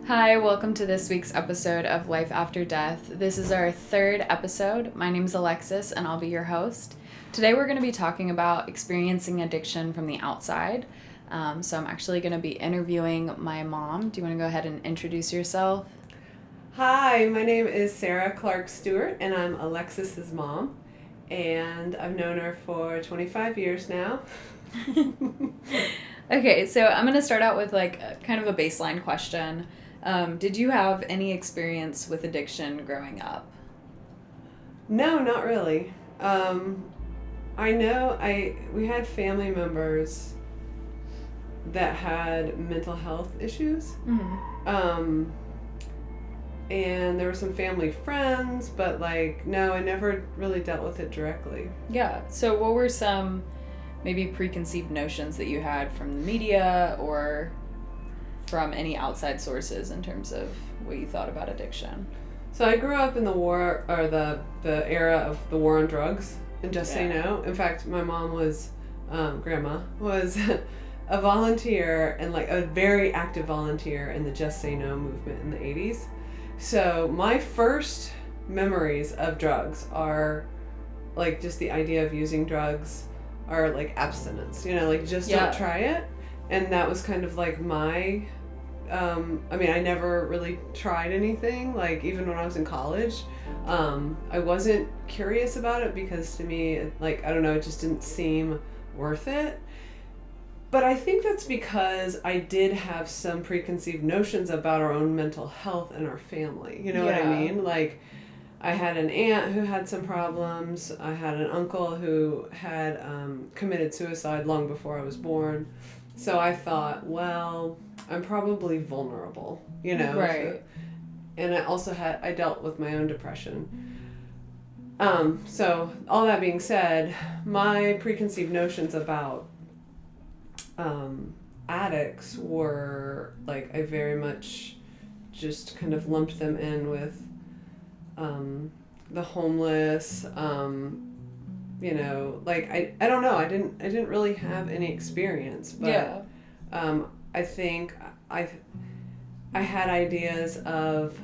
Hi, welcome to this week's episode of Life After Death. This is our third episode. My name is Alexis, and I'll be your host. Today we're going to be talking about experiencing addiction from the outside. So I'm actually going to be interviewing my mom. Do you want to go ahead and introduce yourself? Hi, my name is Sarah Clark Stewart, and I'm Alexis's mom. And I've known her for 25 years now. Okay, so I'm going to start out with kind of a baseline question. Did you have any experience with addiction growing up? No, not really. We had family members that had mental health issues. Mm-hmm. And there were some family friends, but no, I never really dealt with it directly. Yeah, so what were some maybe preconceived notions that you had from the media or from any outside sources in terms of what you thought about addiction? So I grew up in the war, or the era of the war on drugs, and Just Say No. In fact, my mom was, grandma, was a volunteer and a very active volunteer in the Just Say No movement in the 80s. So my first memories of drugs are just the idea of using drugs are abstinence, don't try it. And that was kind of my, I never really tried anything, even when I was in college. I wasn't curious about it because to me, I don't know, it just didn't seem worth it. But I think that's because I did have some preconceived notions about our own mental health and our family. You know what I mean? I had an aunt who had some problems. I had an uncle who had committed suicide long before I was born. So I thought, well, I'm probably vulnerable, Right. And I dealt with my own depression. So all that being said, my preconceived notions about addicts were I very much just kind of lumped them in with the homeless. I don't know, I didn't really have any experience, but I think I had ideas of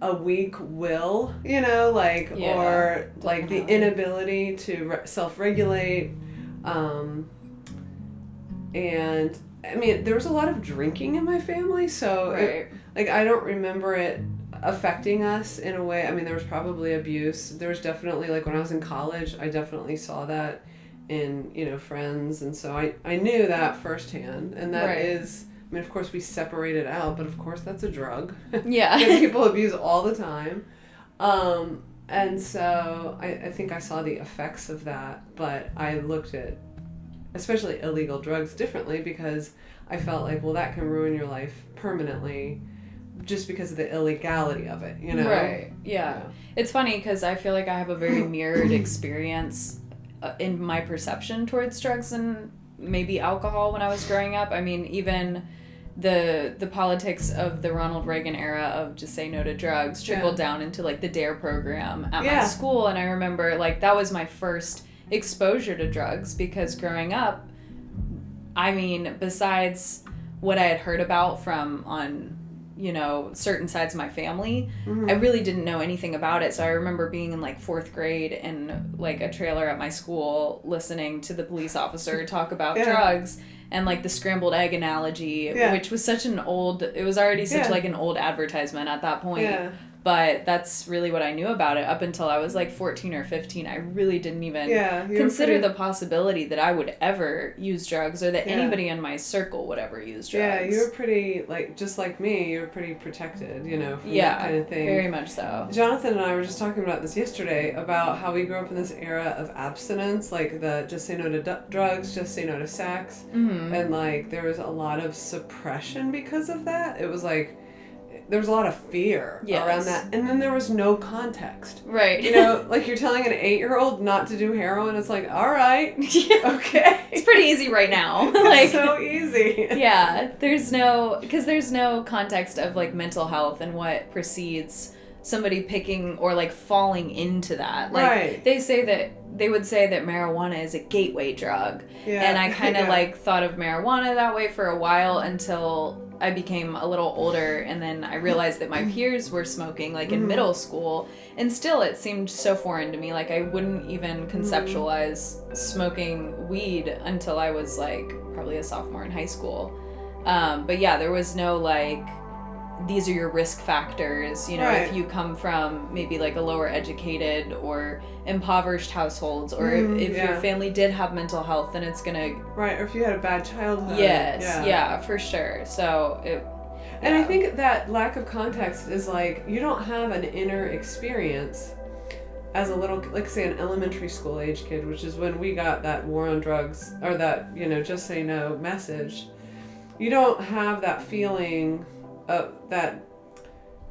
a weak will, or the inability to self-regulate. And there was a lot of drinking in my family, so right. I don't remember it affecting us in a way. There was probably abuse. There was definitely, when I was in college, I definitely saw that in, friends, and so I knew that firsthand, and that is, of course we separated out, but of course that's a drug. Yeah. Because people abuse all the time. And so I think I saw the effects of that, but I looked at especially illegal drugs differently because I felt well, that can ruin your life permanently just because of the illegality of it, Right, yeah. It's funny because I feel like I have a very mirrored experience in my perception towards drugs and maybe alcohol when I was growing up. Even the politics of the Ronald Reagan era of Just Say No to Drugs trickled down into the DARE program at my school, and I remember that was my first exposure to drugs because growing up, besides what I had heard about from on certain sides of my family, I really didn't know anything about it. So I remember being in 4th grade in a trailer at my school listening to the police officer talk about drugs and the scrambled egg analogy, which was such an old, it was already such an old advertisement at that point. But that's really what I knew about it up until I was 14 or 15. I really didn't even consider the possibility that I would ever use drugs or that anybody in my circle would ever use drugs. Yeah, you were pretty, just like me, you were pretty protected, from that kind of thing. Very much so. Jonathan and I were just talking about this yesterday, about how we grew up in this era of abstinence, the just say no to drugs, just say no to sex. Mm-hmm. And there was a lot of suppression because of that. It was there was a lot of fear around that. And then there was no context. Right. You're telling an 8-year-old not to do heroin. It's all right. Okay. It's pretty easy right now. It's so easy. Yeah. There's no context of mental health and what precedes somebody picking or falling into that. Right. They would say that marijuana is a gateway drug. Yeah. And I kind of thought of marijuana that way for a while until I became a little older, and then I realized that my peers were smoking, like in middle school, and still it seemed so foreign to me. Like I wouldn't even conceptualize smoking weed until I was like probably a sophomore in high school. But yeah, there was no like, these are your risk factors, you know, Right. if you come from maybe like a lower educated or impoverished households, or if yeah. your family did have mental health, then it's gonna, Right, or if you had a bad childhood. yes, yeah, for sure. So it, And yeah. I think that lack of context is like, you don't have an inner experience as a little, like say an elementary school age kid, which is when we got that war on drugs, or that, you know, just say no message. You don't have that feeling of that,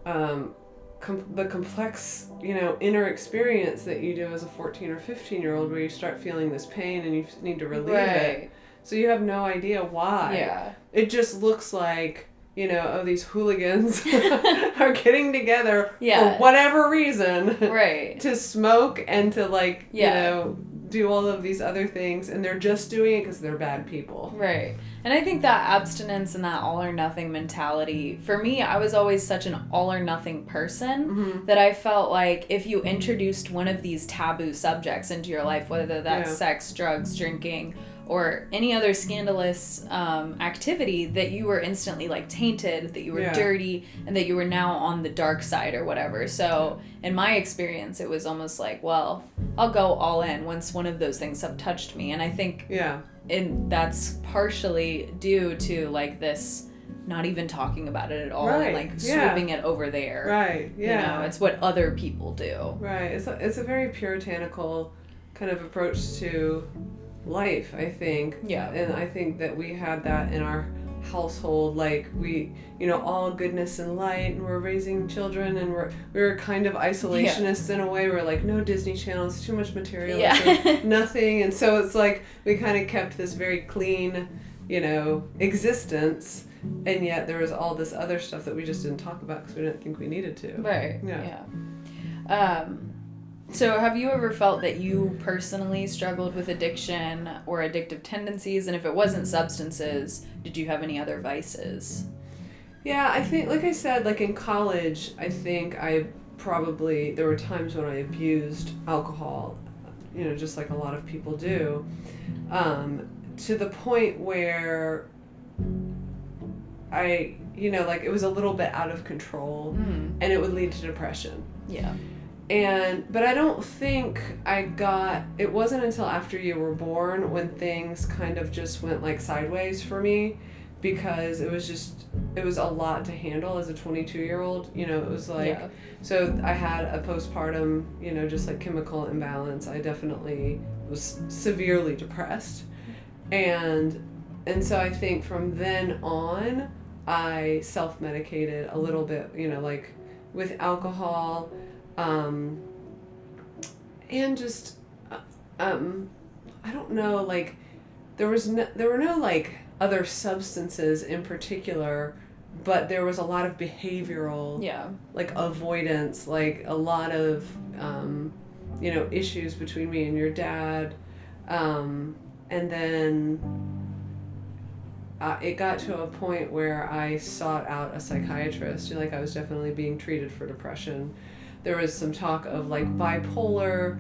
the complex, you know, inner experience that you do as a 14 or 15-year-old, where you start feeling this pain and you need to relieve it. So you have no idea why. Yeah. It just looks like, you know, oh, these hooligans are getting together for whatever reason. Right. To smoke and to like, Yeah. you know, do all of these other things, and they're just doing it because they're bad people. Right. And I think that abstinence and that all or nothing mentality, for me, I was always such an all or nothing person that I felt like if you introduced one of these taboo subjects into your life, whether that's sex, drugs, drinking, or any other scandalous activity, that you were instantly like tainted, that you were dirty, and that you were now on the dark side or whatever. So in my experience, it was almost like, well, I'll go all in once one of those things have touched me. And I think and that's partially due to like this not even talking about it at all, and like sweeping it over there. Right. Yeah. You know, it's what other people do. Right. It's a very puritanical kind of approach to life, I think. Yeah. And I think that we had that in our household, like we, you know, all goodness and light, and we're raising children, and we were kind of isolationists in a way. We're like, no Disney Channel, it's too much materialism, nothing. And so it's like we kind of kept this very clean, you know, existence, and yet there was all this other stuff that we just didn't talk about because we didn't think we needed to. Right. Yeah. So have you ever felt that you personally struggled with addiction or addictive tendencies? And if it wasn't substances, did you have any other vices? Yeah, I think, like I said, like in college, I think there were times when I abused alcohol, you know, just like a lot of people do, to the point where you know, like it was a little bit out of control, and it would lead to depression. Yeah. But I don't think it wasn't until after you were born when things kind of just went like sideways for me, because it was a lot to handle as a 22-year-old, you know. It was like, so I had a postpartum, you know, just like chemical imbalance. I definitely was severely depressed. And so I think from then on, I self-medicated a little bit, you know, like with alcohol, and just, I don't know, like there were no like other substances in particular, but there was a lot of behavioral, like avoidance, like a lot of, you know, issues between me and your dad, and then it got to a point where I sought out a psychiatrist. Like I was definitely being treated for depression. There was some talk of like bipolar,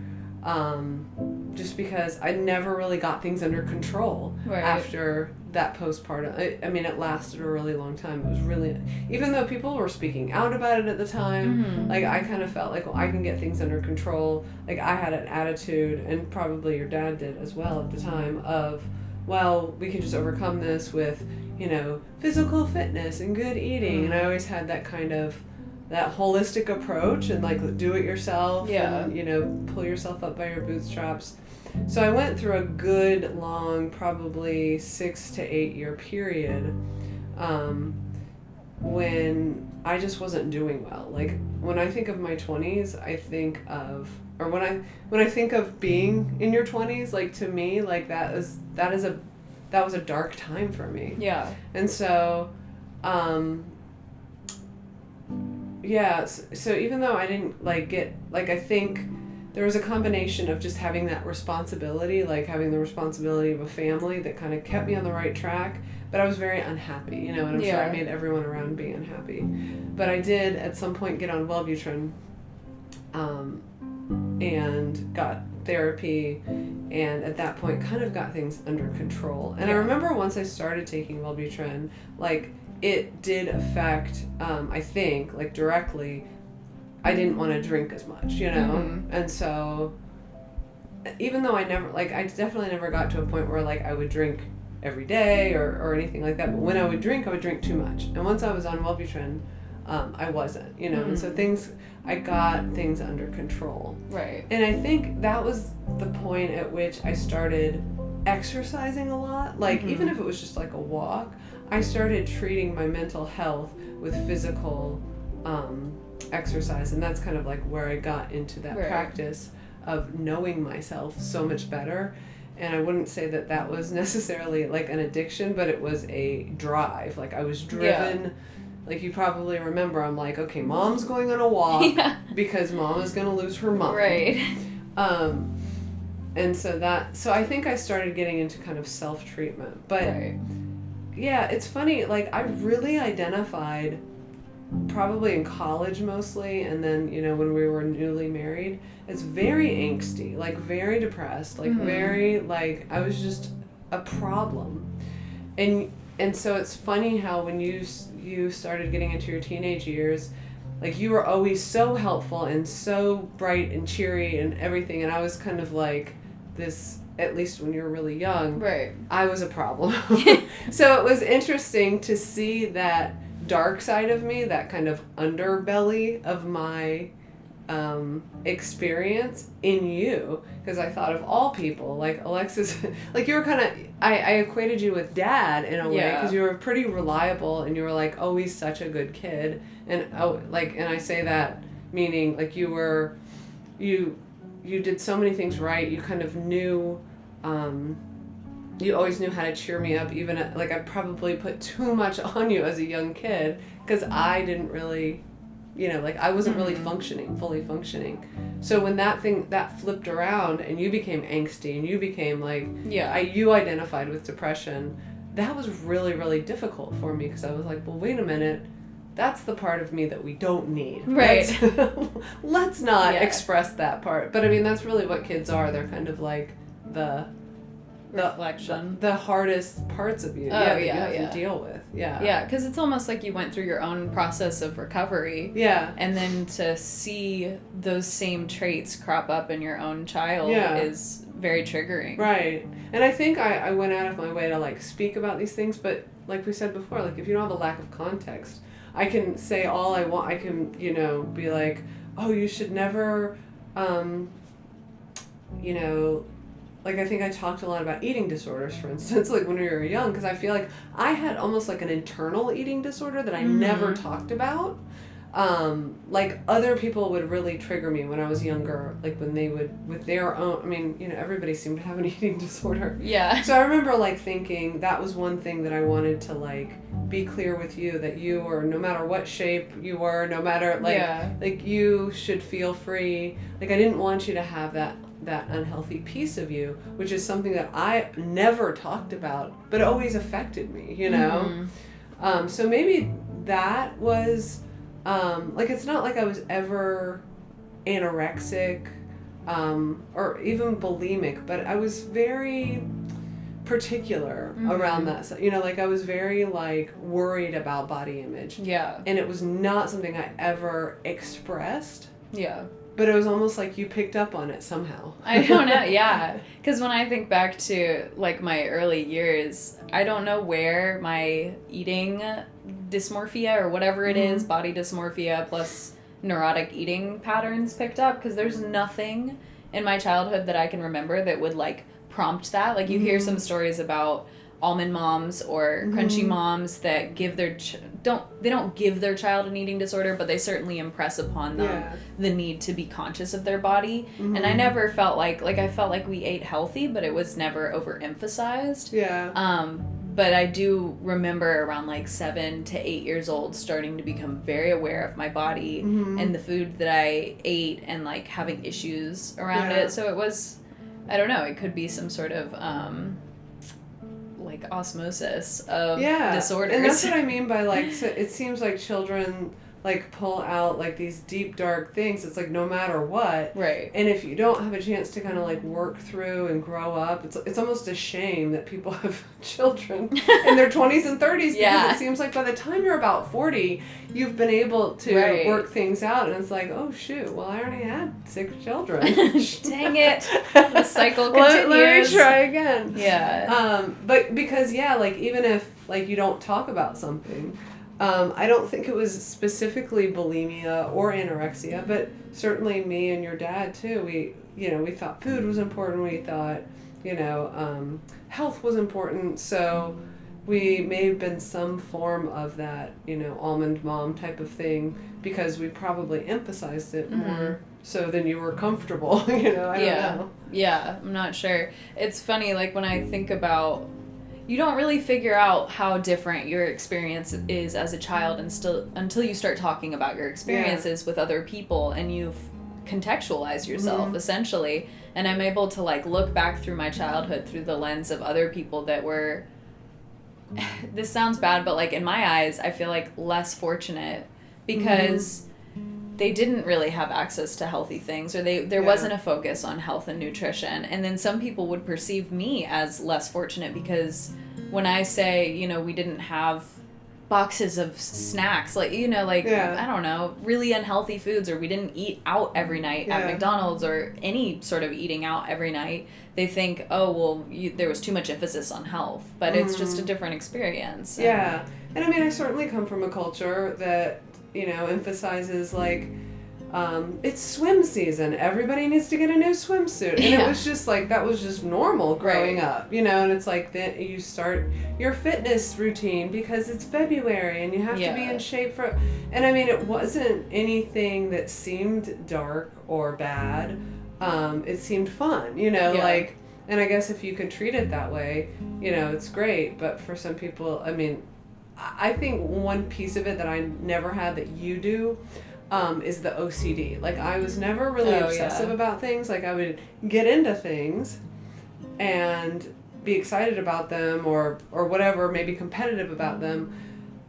just because I never really got things under control after that postpartum. I mean, it lasted a really long time. It was really, even though people were speaking out about it at the time, like I kind of felt like, well, I can get things under control. Like I had an attitude, and probably your dad did as well at the time, of, well, we can just overcome this with, you know, physical fitness and good eating. And I always had that kind of, that holistic approach, and like do it yourself, and, you know, pull yourself up by your bootstraps. So I went through a good long, probably 6 to 8 year period, when I just wasn't doing well. Like when I think of my 20s, I think of, or when I think of being in your 20s, like to me, like that was a dark time for me. Yeah. And so, so even though I didn't like get, like I think there was a combination of just having that responsibility, like having the responsibility of a family that kind of kept me on the right track, but I was very unhappy, you know, and I'm sure I made everyone around be unhappy. But I did at some point get on Wellbutrin, and got therapy, and at that point kind of got things under control. And I remember once I started taking Wellbutrin, like, it did affect, I think, like, directly, I didn't want to drink as much, you know? And so, even though I definitely never got to a point where, like, I would drink every day or anything like that, but when I would drink too much. And once I was on Wellbutrin, I wasn't, you know? And so I got things under control. Right. And I think that was the point at which I started exercising a lot. Like, even if it was just like a walk, I started treating my mental health with physical exercise. And that's kind of like where I got into that practice of knowing myself so much better. And I wouldn't say that that was necessarily like an addiction, but it was a drive. Like, I was driven, like, you probably remember, I'm like, okay, mom's going on a walk because mom is going to lose her mind. Right. And so I think I started getting into kind of self-treatment. But yeah, it's funny, like, I really identified probably in college mostly, and then, you know, when we were newly married, as very angsty, like, very depressed, like, very, like, I was just a problem. And so it's funny how when you started getting into your teenage years, like, you were always so helpful and so bright and cheery and everything, and I was kind of like this, at least when you were really young, I was a problem. So it was interesting to see that dark side of me, that kind of underbelly of my experience in you, because I thought of all people, like, Alexis, like, you were kind of, I equated you with Dad in a way, because you were pretty reliable, and you were, like, always such a good kid, and and I say that meaning, like, you did so many things right, you kind of knew, you always knew how to cheer me up, even like, I probably put too much on you as a young kid, because I didn't really, you know, like, I wasn't really fully functioning. So when that flipped around and you became angsty and you became like, you identified with depression, that was really, really difficult for me, because I was like, well, wait a minute, that's the part of me that we don't need. Right. Let's not express that part. But I mean, that's really what kids are. They're kind of like the reflection, the hardest parts of you, that you have to deal with. Because it's almost like you went through your own process of recovery, and then to see those same traits crop up in your own child is very triggering, right? And I think I went out of my way to, like, speak about these things, but like we said before, like, if you don't have a lack of context, I can say all I want. I can, you know, be like, oh, you should never, you know, like, I think I talked a lot about eating disorders, for instance, like, when we were young, because I feel like I had almost like an internal eating disorder that I never talked about. Like, other people would really trigger me when I was younger, like, when they would, with their own, I mean, you know, everybody seemed to have an eating disorder. Yeah. So I remember, like, thinking that was one thing that I wanted to, like, be clear with you, that you were, no matter what shape you were, no matter, like, like, you should feel free. Like, I didn't want you to have that unhealthy piece of you, which is something that I never talked about, but always affected me, you know? So maybe that was, like, it's not like I was ever anorexic, or even bulimic, but I was very particular around that, you know, like, I was very, like, worried about body image. And it was not something I ever expressed. But it was almost like you picked up on it somehow. I don't know, because when I think back to, like, my early years, I don't know where my eating dysmorphia or whatever it is, body dysmorphia plus neurotic eating patterns picked up, because there's nothing in my childhood that I can remember that would, like, prompt that. Like, you hear some stories about almond moms or crunchy moms that give their don't give their child an eating disorder, but they certainly impress upon them the need to be conscious of their body. And I never felt like I felt like we ate healthy, but it was never overemphasized. But I do remember around, like, 7 to 8 years old starting to become very aware of my body and the food that I ate, and, like, having issues around it. So it was, I don't know, it could be some sort of like like osmosis of Yeah, disorders. and that's what I mean by like, so it seems like children like pull out like these deep dark things. It's like no matter what, Right. and if you don't have a chance to kind of like work through and grow up, it's almost a shame that people have children in their 20s and 30s because it seems like by the time you're about 40 you've been able to work things out, and it's like, oh shoot, well I already had 6 children. Dang it, the cycle continues. Let me try again. But because like even if like you don't talk about something, I don't think it was specifically bulimia or anorexia, but certainly me and your dad too. We thought food was important. We thought, health was important. So we may have been some form of that, almond mom type of thing, because we probably emphasized it more so than you were comfortable. I don't know. Yeah, I'm not sure. It's funny, like when I think about, you don't really figure out how different your experience is as a child until you start talking about your experiences with other people, and you've contextualized yourself essentially. And I'm able to like look back through my childhood through the lens of other people that were, this sounds bad, but like in my eyes, I feel like less fortunate because they didn't really have access to healthy things, or there wasn't a focus on health and nutrition. And then some people would perceive me as less fortunate because when I say, we didn't have boxes of snacks, like, I don't know, really unhealthy foods, or we didn't eat out every night at McDonald's or any sort of eating out every night, they think, oh, well, there was too much emphasis on health. But it's just a different experience. And I mean, I certainly come from a culture that emphasizes like, it's swim season. Everybody needs to get a new swimsuit. And it was just like, that was just normal growing up, and it's like then you start your fitness routine because it's February and you have to be in shape for, and I mean, it wasn't anything that seemed dark or bad. It seemed fun, like, and I guess if you can treat it that way, it's great. But for some people, I mean, I think one piece of it that I never had that you do is the OCD. Like, I was never really obsessive about things. Like, I would get into things and be excited about them or whatever, maybe competitive about them.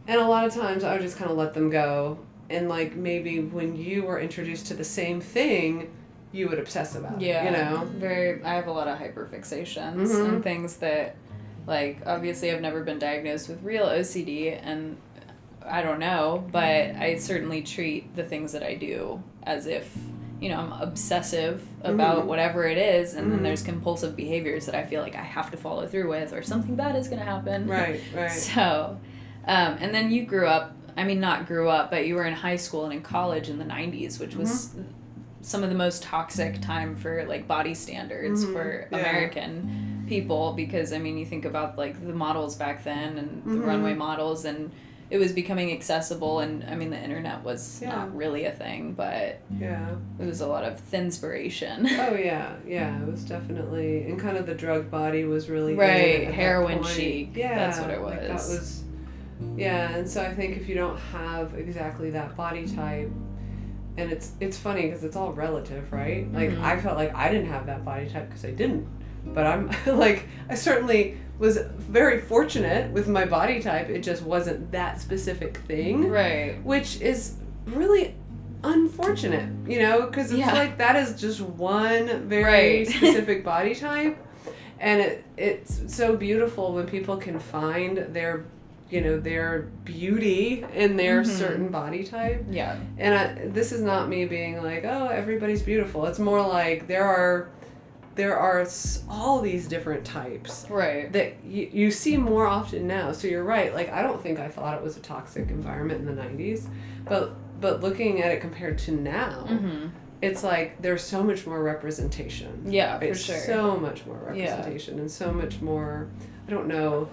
And a lot of times I would just kind of let them go. And, like, maybe when you were introduced to the same thing, you would obsess about it, I have a lot of hyperfixations and things that, like, obviously I've never been diagnosed with real OCD, and I don't know, but I certainly treat the things that I do as if, I'm obsessive about whatever it is, and then there's compulsive behaviors that I feel like I have to follow through with, or something bad is going to happen. Right. So, and then you not grew up, but you were in high school and in college in the 90s, which was some of the most toxic time for, like, body standards for American people, because, I mean, you think about, like, the models back then and the runway models, and it was becoming accessible, and, I mean, the internet was not really a thing, but it was a lot of thinspiration. Oh, yeah, it was definitely, and kind of the drug body was really heroin chic, that's what it was. Like that was, and so I think if you don't have exactly that body type, and it's funny because it's all relative, right? Like, I felt like I didn't have that body type because I didn't. But I'm, like, I certainly was very fortunate with my body type. It just wasn't that specific thing. Right. Which is really unfortunate, because it's like, that is just one very specific body type. And it's so beautiful when people can find their beauty in their certain body type. Yeah. And this is not me being like, oh, everybody's beautiful. It's more like there are all these different types that you see more often now. So you're right. Like, I don't think I thought it was a toxic environment in the 90s, but looking at it compared to now, it's like there's so much more representation. Yeah, for sure. So much more representation and so much more, I don't know,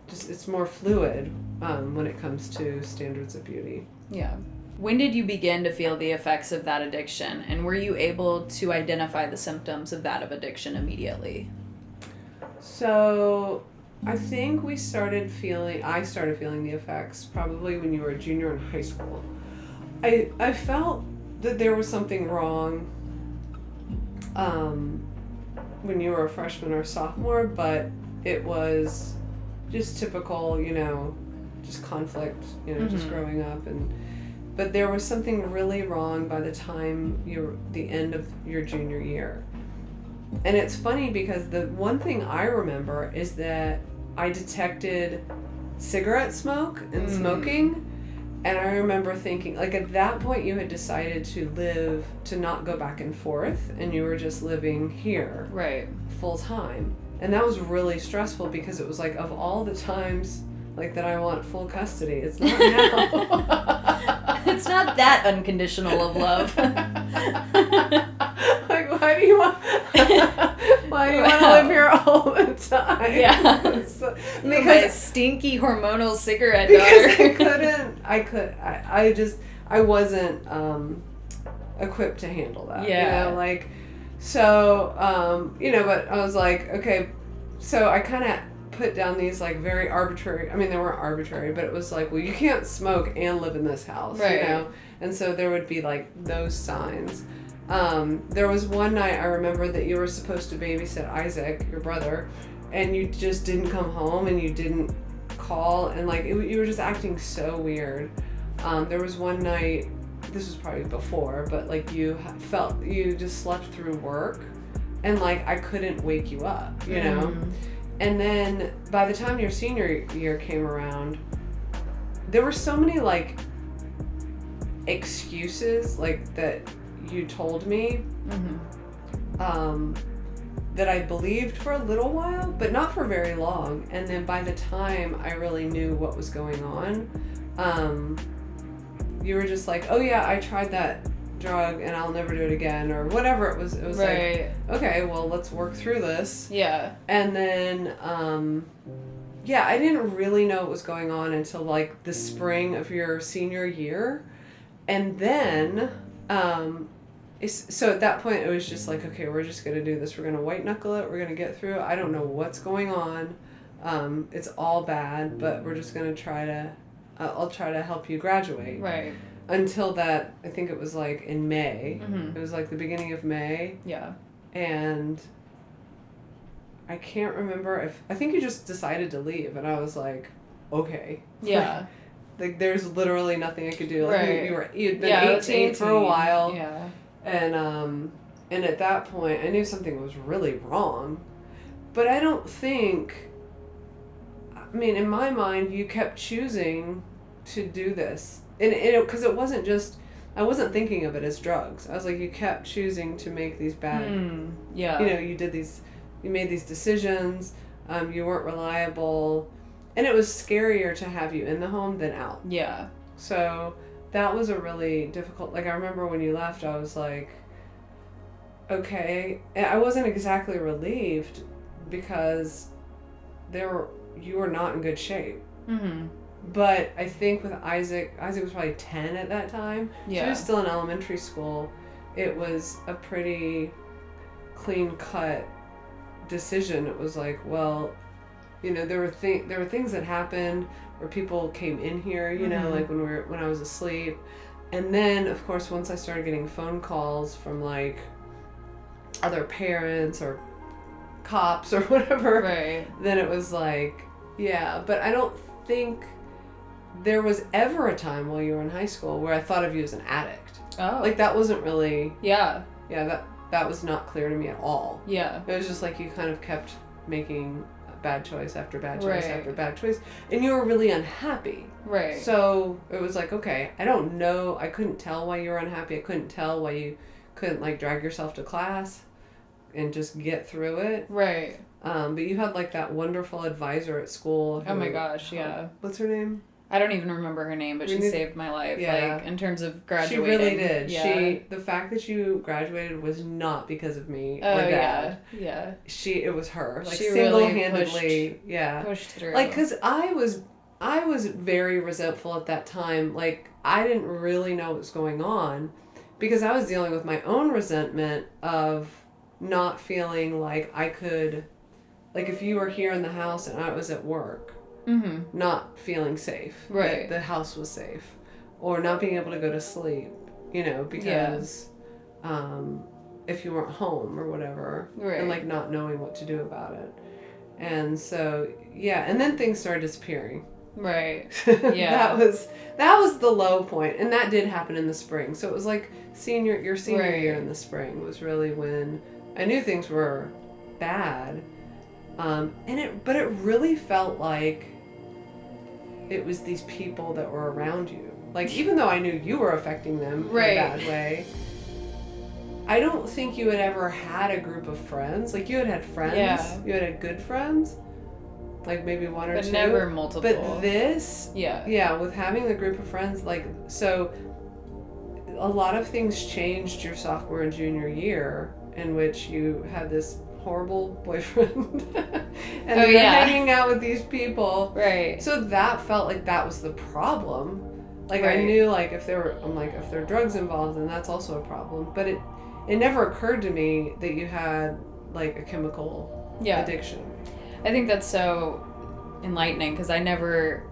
just it's more fluid when it comes to standards of beauty. Yeah. When did you begin to feel the effects of that addiction, and were you able to identify the symptoms of addiction immediately? So I think I started feeling the effects probably when you were a junior in high school. I felt that there was something wrong when you were a freshman or sophomore, but it was just typical, just conflict, just growing up. But there was something really wrong by the time the end of your junior year. And it's funny because the one thing I remember is that I detected cigarette smoke and smoking. And I remember thinking, like, at that point you had decided to not go back and forth, and you were just living here. Right. Full time. And that was really stressful because it was like, of all the times, like, that I want full custody, it's not now. It's not that unconditional of love. Like, why do you want to live here all the time? Yeah. So, because my stinky hormonal cigarette daughter. I wasn't equipped to handle that. Yeah. But I was like, okay, so I kind of put down these like very arbitrary, I mean, they weren't arbitrary, but it was like, well, you can't smoke and live in this house, right. And so there would be like those signs. There was one night I remember that you were supposed to babysit Isaac, your brother, and you just didn't come home and you didn't call, and like you were just acting so weird. There was one night, this was probably before, but like you just slept through work, and like I couldn't wake you up, know? And then by the time your senior year came around, there were so many like excuses like that you told me that I believed for a little while, but not for very long. And then by the time I really knew what was going on, you were just like, oh yeah, I tried that drug and I'll never do it again, or whatever it was right. Like, okay, well, let's work through this. Yeah. And then I didn't really know what was going on until like the spring of your senior year. And then so at that point it was just like, okay, we're just gonna do this, we're gonna white knuckle it, we're gonna get through it. I don't know what's going on, it's all bad, but we're just gonna I'll try to help you graduate. Right. Until that, I think it was like in May. It was like the beginning of May. Yeah. And I can't remember I think you just decided to leave, and I was like, okay. Yeah. Like there's literally nothing I could do. Like right. you'd been 18 for a while. Yeah. And at that point I knew something was really wrong. But I don't think, I mean, in my mind you kept choosing to do this. And because it wasn't just, I wasn't thinking of it as drugs. I was like, you kept choosing to make these bad, yeah. You made these decisions, you weren't reliable, and it was scarier to have you in the home than out. Yeah. So that was a really difficult, like I remember when you left, I was like, okay, and I wasn't exactly relieved because you were not in good shape. But I think with Isaac was probably 10 at that time. Yeah. So he was still in elementary school. It was a pretty clean-cut decision. It was like, well, there were things that happened where people came in here, like when I was asleep. And then, of course, once I started getting phone calls from like other parents or cops or whatever, right. Then it was like, yeah. But I don't think there was ever a time while you were in high school where I thought of you as an addict. Oh. Like that wasn't really... Yeah. Yeah, that was not clear to me at all. Yeah. It was just like you kind of kept making bad choice after bad choice right. after bad choice. And you were really unhappy. Right. So it was like, okay, I don't know. I couldn't tell why you were unhappy. I couldn't tell why you couldn't like drag yourself to class and just get through it. Right. But you had like that wonderful advisor at school. Oh my gosh, yeah. What's her name? I don't even remember her name, but she saved my life. Yeah. Like in terms of graduating. She really did. Yeah. The fact that you graduated was not because of me or Dad. Yeah. It was her. Like she single-handedly, really pushed through. Like cuz I was very resentful at that time. Like I didn't really know what was going on because I was dealing with my own resentment of not feeling like I could, like if you were here in the house and I was at work, not feeling safe, right? The house was safe, or not being able to go to sleep, because if you weren't home or whatever, right? And like not knowing what to do about it, And so, yeah, and then things started disappearing. Right. Yeah. that was the low point, and that did happen in the spring. So it was like your senior Right. year in the spring was really when I knew things were bad. But it really felt like it was these people that were around you. Like, even though I knew you were affecting them Right. in a bad way, I don't think you had ever had a group of friends. Like, you had friends. Yeah. You had good friends. Like, maybe one or But two. never multiple. But this, Yeah. with having the group of friends, like, so a lot of things changed your sophomore and junior year, in which you had this horrible boyfriend and you were hanging out with these people. Right. So that felt like that was the problem. Like, Right. I knew, like, if there are drugs involved, then that's also a problem. But it never occurred to me that you had, like, a chemical addiction. I think that's so enlightening, because I never,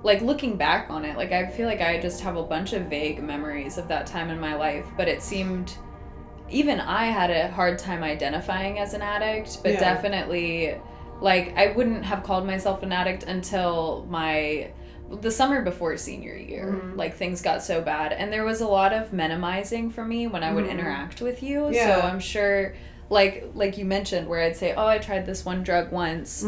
like, looking back on it, like, I feel like I just have a bunch of vague memories of that time in my life, but it seemed, even I had a hard time identifying as an addict, but definitely, like, I wouldn't have called myself an addict until the summer before senior year. Mm-hmm. Like, things got so bad, and there was a lot of minimizing for me when I would interact with you. Yeah. So I'm sure, like you mentioned, where I'd say, oh, I tried this one drug once,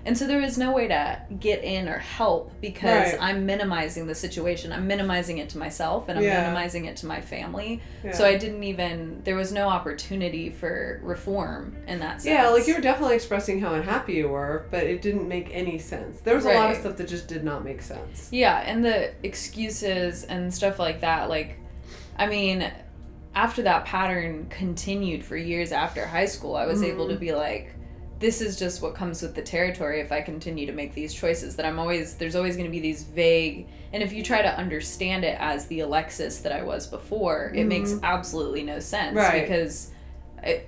and so there was no way to get in or help, because I'm minimizing the situation. I'm minimizing it to myself, and I'm minimizing it to my family. Yeah. So there was no opportunity for reform in that sense. Yeah, like, you were definitely expressing how unhappy you were, but it didn't make any sense. There was a lot of stuff that just did not make sense. Yeah, and the excuses and stuff like that, like, I mean, after that pattern continued for years after high school, I was able to be like, this is just what comes with the territory if I continue to make these choices, that there's always going to be these vague, and if you try to understand it as the Alexis that I was before, it makes absolutely no sense, because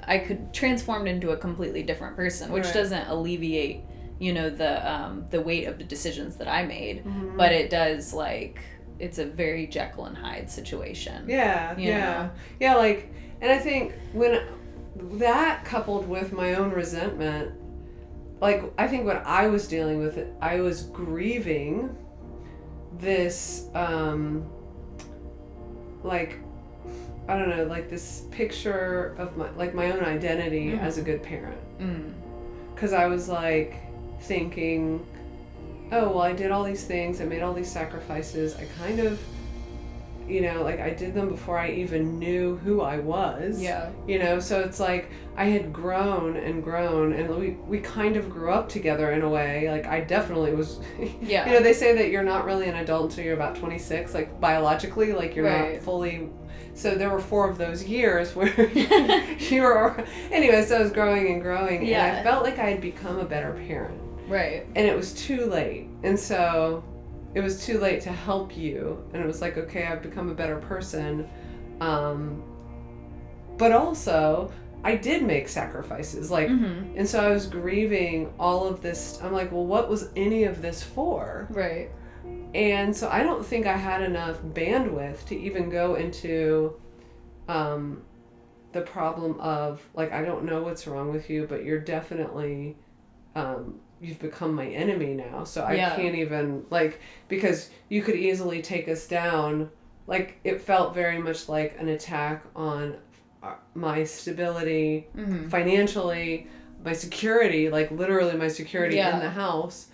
I could transform into a completely different person, which doesn't alleviate, the weight of the decisions that I made, but it does, like, it's a very Jekyll and Hyde situation. Yeah, like, and I think when that, coupled with my own resentment, like, I think when I was dealing with it, I was grieving this, like, I don't know, like, this picture of my own identity as a good parent. Because I was, like, thinking, oh, well, I did all these things, I made all these sacrifices, I kind of, like, I did them before I even knew who I was. Yeah. So it's like I had grown, and we kind of grew up together in a way. Like, I definitely was. Yeah. They say that you're not really an adult until you're about 26, like, biologically, like, you're not fully. So there were 4 of those years where you were. Anyway, so I was growing and growing, and I felt like I had become a better parent. Right. And it was too late, and so. It was too late to help you, and it was like, okay, I've become a better person, but also I did make sacrifices, like, and so I was grieving all of this. I'm like, well, what was any of this for? Right. And so I don't think I had enough bandwidth to even go into the problem of, like, I don't know what's wrong with you, but you're definitely you've become my enemy now, so I can't even, like, because you could easily take us down. Like, it felt very much like an attack on my stability, financially, my security, like, literally my security in the house.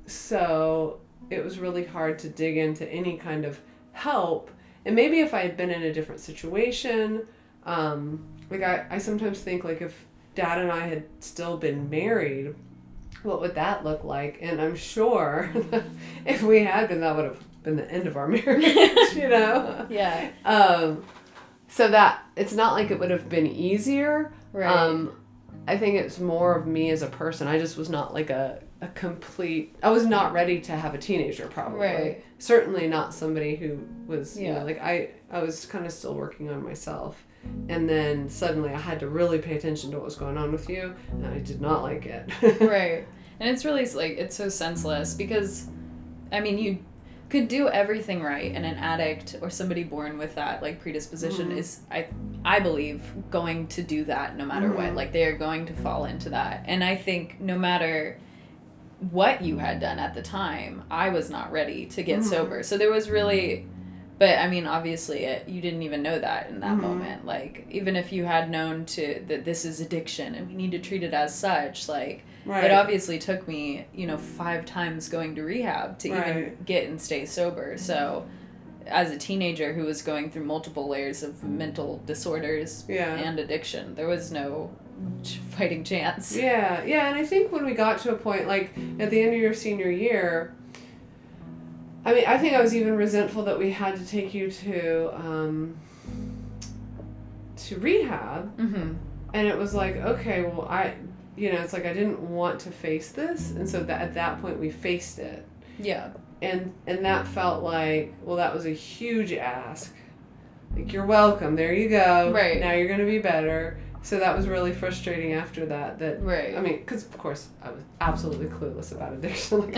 So it was really hard to dig into any kind of help. And maybe if I had been in a different situation, like, I sometimes think, like, if Dad and I had still been married, what would that look like? And I'm sure if we had been, that would have been the end of our marriage, Yeah. So that, it's not like it would have been easier. Right. I think it's more of me as a person. I just was not, like, I was not ready to have a teenager, probably. Right. Certainly not somebody who was, like, I was kind of still working on myself. And then suddenly I had to really pay attention to what was going on with you, and I did not like it. Right. And it's really, like, it's so senseless, because, I mean, could do everything right, and an addict or somebody born with that like predisposition is I believe going to do that no matter what. Like they are going to fall into that. And I think no matter what you had done at the time, I was not ready to get sober. So there was really, but I mean, obviously you didn't even know that in that moment. Like even if you had known that this is addiction and we need to treat it as such, like it obviously took me, 5 times going to rehab to even get and stay sober. So as a teenager who was going through multiple layers of mental disorders and addiction, there was no fighting chance. Yeah, and I think when we got to a point, like, at the end of your senior year, I mean, I think I was even resentful that we had to take you to rehab, and it was like, okay, well, it's like I didn't want to face this, and so at that point we faced it. Yeah. And that felt like, well, that was a huge ask. Like, you're welcome, there you go. Right. Now you're going to be better. So that was really frustrating after that. Right. I mean, because, of course, I was absolutely clueless about addiction. Like,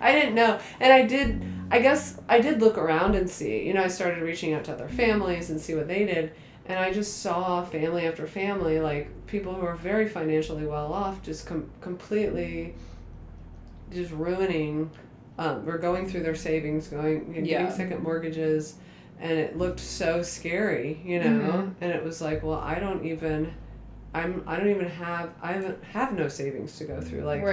I didn't know. And I guess I did look around and see. I started reaching out to other families and see what they did. And I just saw family after family, like, people who are very financially well off just completely just ruining, or going through their savings, getting second mortgages. And it looked so scary, and it was like, well, I have no savings to go through. Like,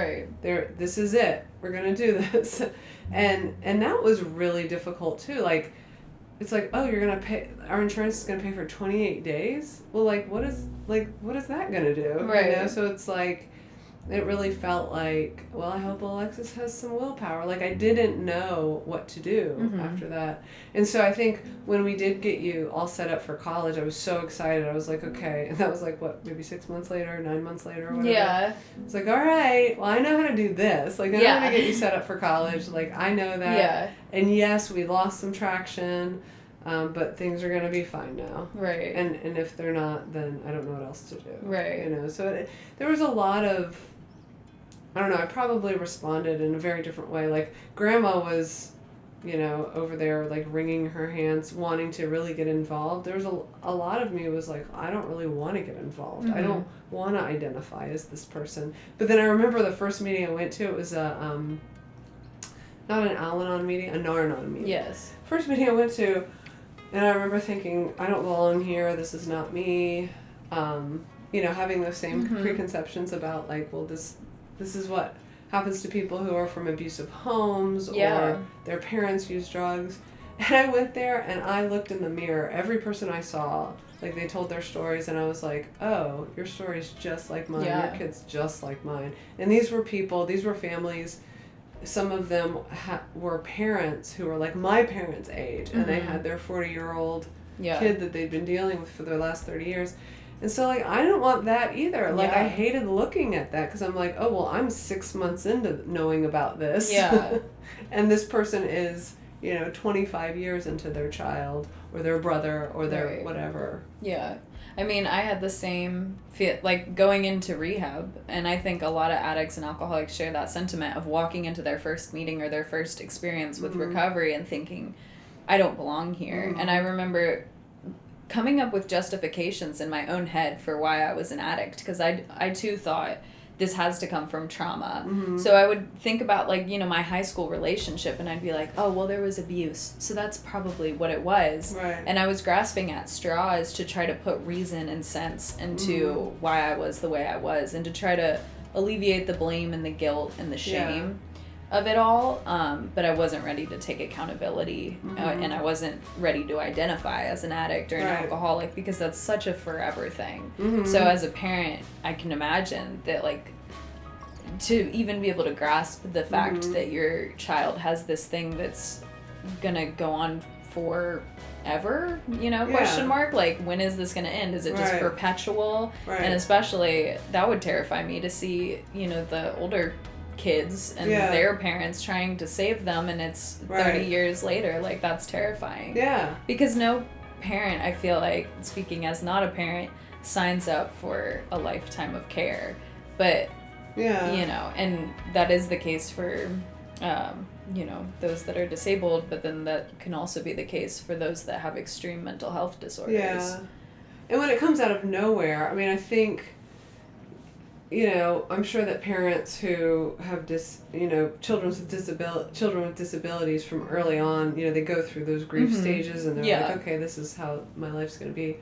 this is it. We're going to do this. And that was really difficult too. Like, it's like, oh, you're going to pay, our insurance is going to pay for 28 days. Well, what is that going to do? Right. So it's like, it really felt like, well, I hope Alexis has some willpower. Like, I didn't know what to do after that. And so I think when we did get you all set up for college, I was so excited. I was like, okay. And that was like, what, maybe 6 months later, 9 months later, or whatever. Yeah. It's like, all right, well, I know how to do this. Like, I know how to get you set up for college. Like, I know that. Yeah. And yes, we lost some traction, but things are going to be fine now. Right. And if they're not, then I don't know what else to do. Right. So there was a lot of, I don't know, I probably responded in a very different way. Like, Grandma was, over there, like, wringing her hands, wanting to really get involved. There was a lot of me was like, I don't really want to get involved. I don't want to identify as this person. But then I remember the first meeting I went to, it was not an Al-Anon meeting, a Nar-Anon meeting. Yes. First meeting I went to, and I remember thinking, I don't belong here, this is not me. Having those same preconceptions about, like, well, this is what happens to people who are from abusive homes or their parents use drugs. And I went there and I looked in the mirror. Every person I saw, like, they told their stories, and I was like, oh, your story's just like mine. Your kid's just like mine. And these were families. Some of them were parents who were like my parents' age, and they had their 40-year-old kid that they'd been dealing with for their last 30 years. And so, like, I didn't want that either. Like, I hated looking at that because I'm like, oh, well, I'm 6 months into knowing about this. Yeah. And this person is, 25 years into their child or their brother or their whatever. Yeah. I mean, I had the same feel, like, going into rehab, and I think a lot of addicts and alcoholics share that sentiment of walking into their first meeting or their first experience with recovery and thinking, I don't belong here. And I remember coming up with justifications in my own head for why I was an addict, because I too thought this has to come from trauma. So I would think about, like, my high school relationship, and I'd be like, oh, well, there was abuse, so that's probably what it was. Right. And I was grasping at straws to try to put reason and sense into why I was the way I was, and to try to alleviate the blame and the guilt and the shame of it all, but I wasn't ready to take accountability, and I wasn't ready to identify as an addict or an alcoholic, because that's such a forever thing. So as a parent, I can imagine that, like, to even be able to grasp the fact that your child has this thing that's gonna go on forever, question mark, like, when is this gonna end? Is it just perpetual? And especially, that would terrify me to see, the older kids and their parents trying to save them, and it's 30 years later. Like, that's terrifying. Yeah. Because no parent, I feel like, speaking as not a parent, signs up for a lifetime of care. But, and that is the case for those that are disabled, but then that can also be the case for those that have extreme mental health disorders. Yeah. And when it comes out of nowhere, I mean, I think, I'm sure that parents who have children with disabilities from early on, they go through those grief stages and they're like, okay, this is how my life's going to be.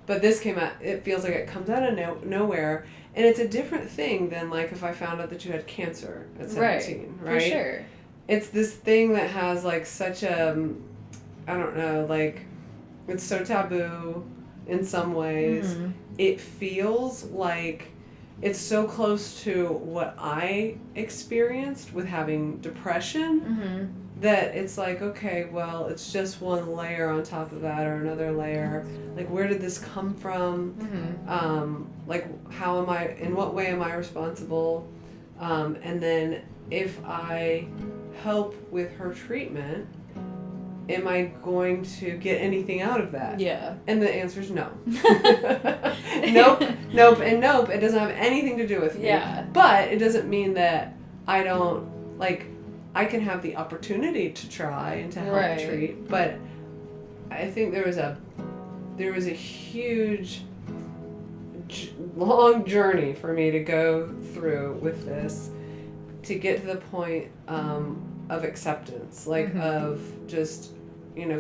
But this it feels like it comes out of nowhere, and it's a different thing than like if I found out that you had cancer at 17, right? For sure. It's this thing that has like such a, I don't know, like it's so taboo in some ways. Mm-hmm. It feels like it's so close to what I experienced with having depression that it's like, okay, well, it's just one layer on top of that or another layer. Like, where did this come from? Like, in what way am I responsible? And then if I help with her treatment, am I going to get anything out of that? Yeah. And the answer is no. Nope. And nope. It doesn't have anything to do with me. Yeah. But it doesn't mean that I don't, I can have the opportunity to try and to help treat. But I think there was a huge, long journey for me to go through with this to get to the point of acceptance, of just,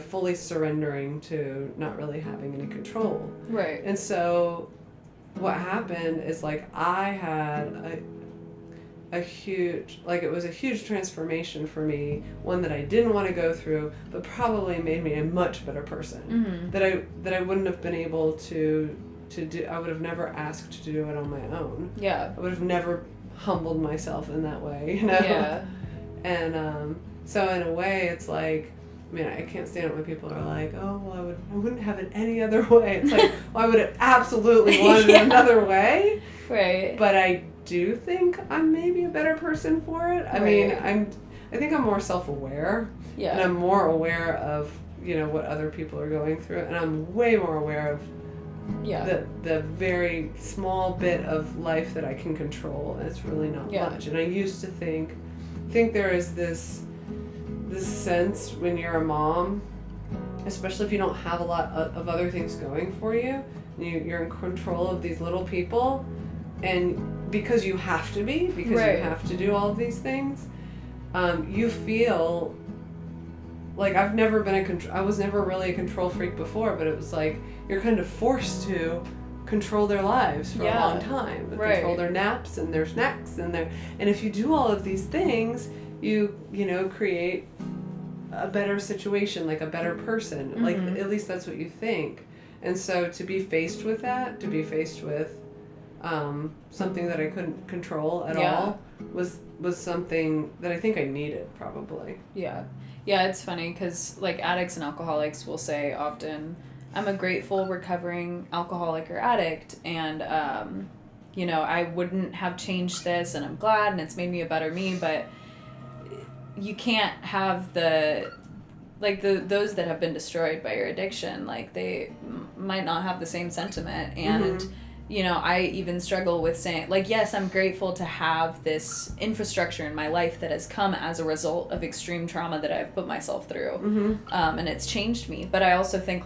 fully surrendering to not really having any control. Right. And so what happened is I had a huge, it was a huge transformation for me, one that I didn't want to go through, but probably made me a much better person. That I wouldn't have been able to do. I would have never asked to do it on my own. Yeah. I would have never humbled myself in that way, Yeah. And so in a way, it's like, I can't stand it when people are like, oh, well, I wouldn't have it any other way. It's like, well, I would have absolutely wanted it another way. Right. But I do think I'm maybe a better person for it. I mean, I think I'm more self-aware. Yeah. And I'm more aware of, what other people are going through. And I'm way more aware of the very small bit of life that I can control. And it's really not much. And I used to think there is this sense when you're a mom, especially if you don't have a lot of other things going for you, you're in control of these little people, and because you have to be, you have to do all of these things, you feel like I was never really a control freak before, but it was like you're kind of forced to control their lives for a long time, control their naps and their snacks and if you do all of these things, you create a better situation, like a better person. Mm-hmm. At least that's what you think. And so to be faced with that, to be faced with something that I couldn't control at all was something that I think I needed, probably. Yeah. Yeah, it's funny because addicts and alcoholics will say often, I'm a grateful recovering alcoholic or addict, and I wouldn't have changed this, and I'm glad, and it's made me a better me, but you can't have those that have been destroyed by your addiction, they might not have the same sentiment. And I even struggle with saying, yes, I'm grateful to have this infrastructure in my life that has come as a result of extreme trauma that I've put myself through. And it's changed me. But I also think,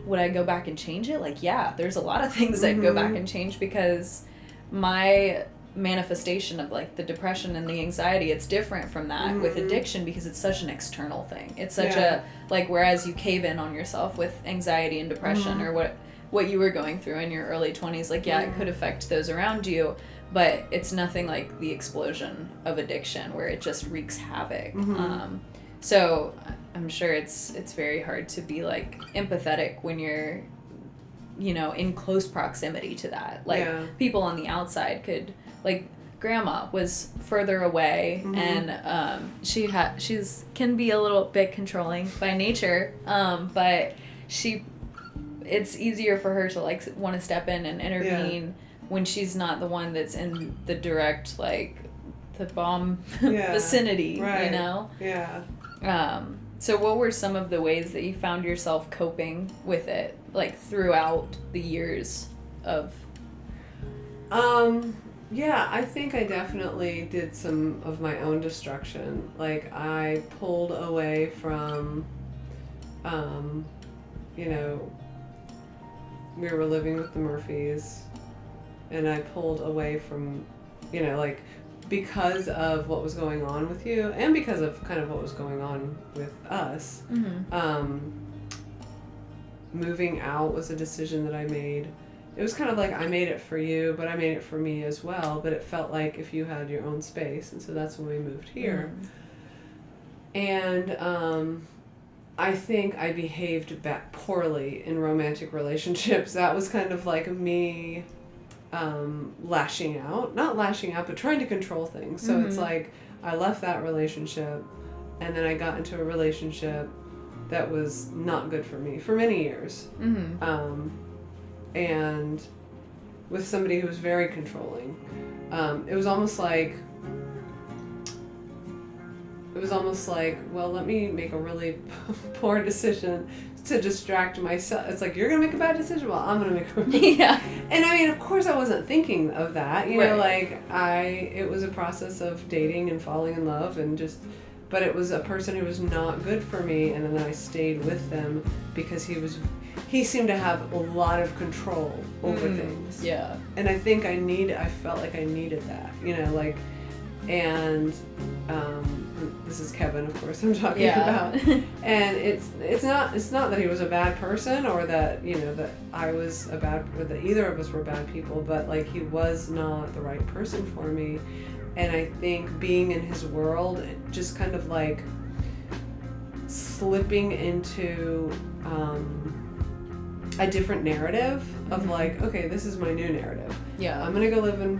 would I go back and change it? Yeah, there's a lot of things I'd go back and change, because my manifestation of the depression and the anxiety, it's different from that with addiction, because it's such an external thing. It's such a whereas you cave in on yourself with anxiety and depression or what you were going through in your early 20s, it could affect those around you, but it's nothing like the explosion of addiction where it just wreaks havoc. So I'm sure it's very hard to be empathetic when you're in close proximity to that. People on the outside could, grandma was further away, and she's can be a little bit controlling by nature, but it's easier for her to want to step in and intervene when she's not the one that's in the direct the bomb vicinity, So what were some of the ways that you found yourself coping with it throughout the years of Yeah, I think I definitely did some of my own destruction. Like, I pulled away from, um, you know, we were living with the Murphys, and I pulled away from, you know, like, because of what was going on with you, and because of kind of what was going on with us. Moving out was a decision that I made. It was kind of like I made it for you, but I made it for me as well. But it felt like if you had your own space, and so that's when we moved here. And I think I behaved back poorly in romantic relationships. That was kind of like me lashing out. Not lashing out, but trying to control things. So it's like I left that relationship, and then I got into a relationship that was not good for me for many years. And with somebody who was very controlling. It was almost like, well, let me make a really poor decision to distract myself. It's like, you're going to make a bad decision? Well, I'm going to make a really Yeah. And I mean, of course I wasn't thinking of that. You know, like, it was a process of dating and falling in love and just... But it was a person who was not good for me, and then I stayed with them because he seemed to have a lot of control over things. Yeah. And I think I felt like I needed that, you know, like, and this is Kevin, of course, I'm talking about. And it's not that he was a bad person, or that, you know, that I was a bad, or that either of us were bad people, but like, he was not the right person for me. And I think being in his world, just kind of like slipping into a different narrative of like, okay, this is my new narrative. Yeah. I'm gonna go live in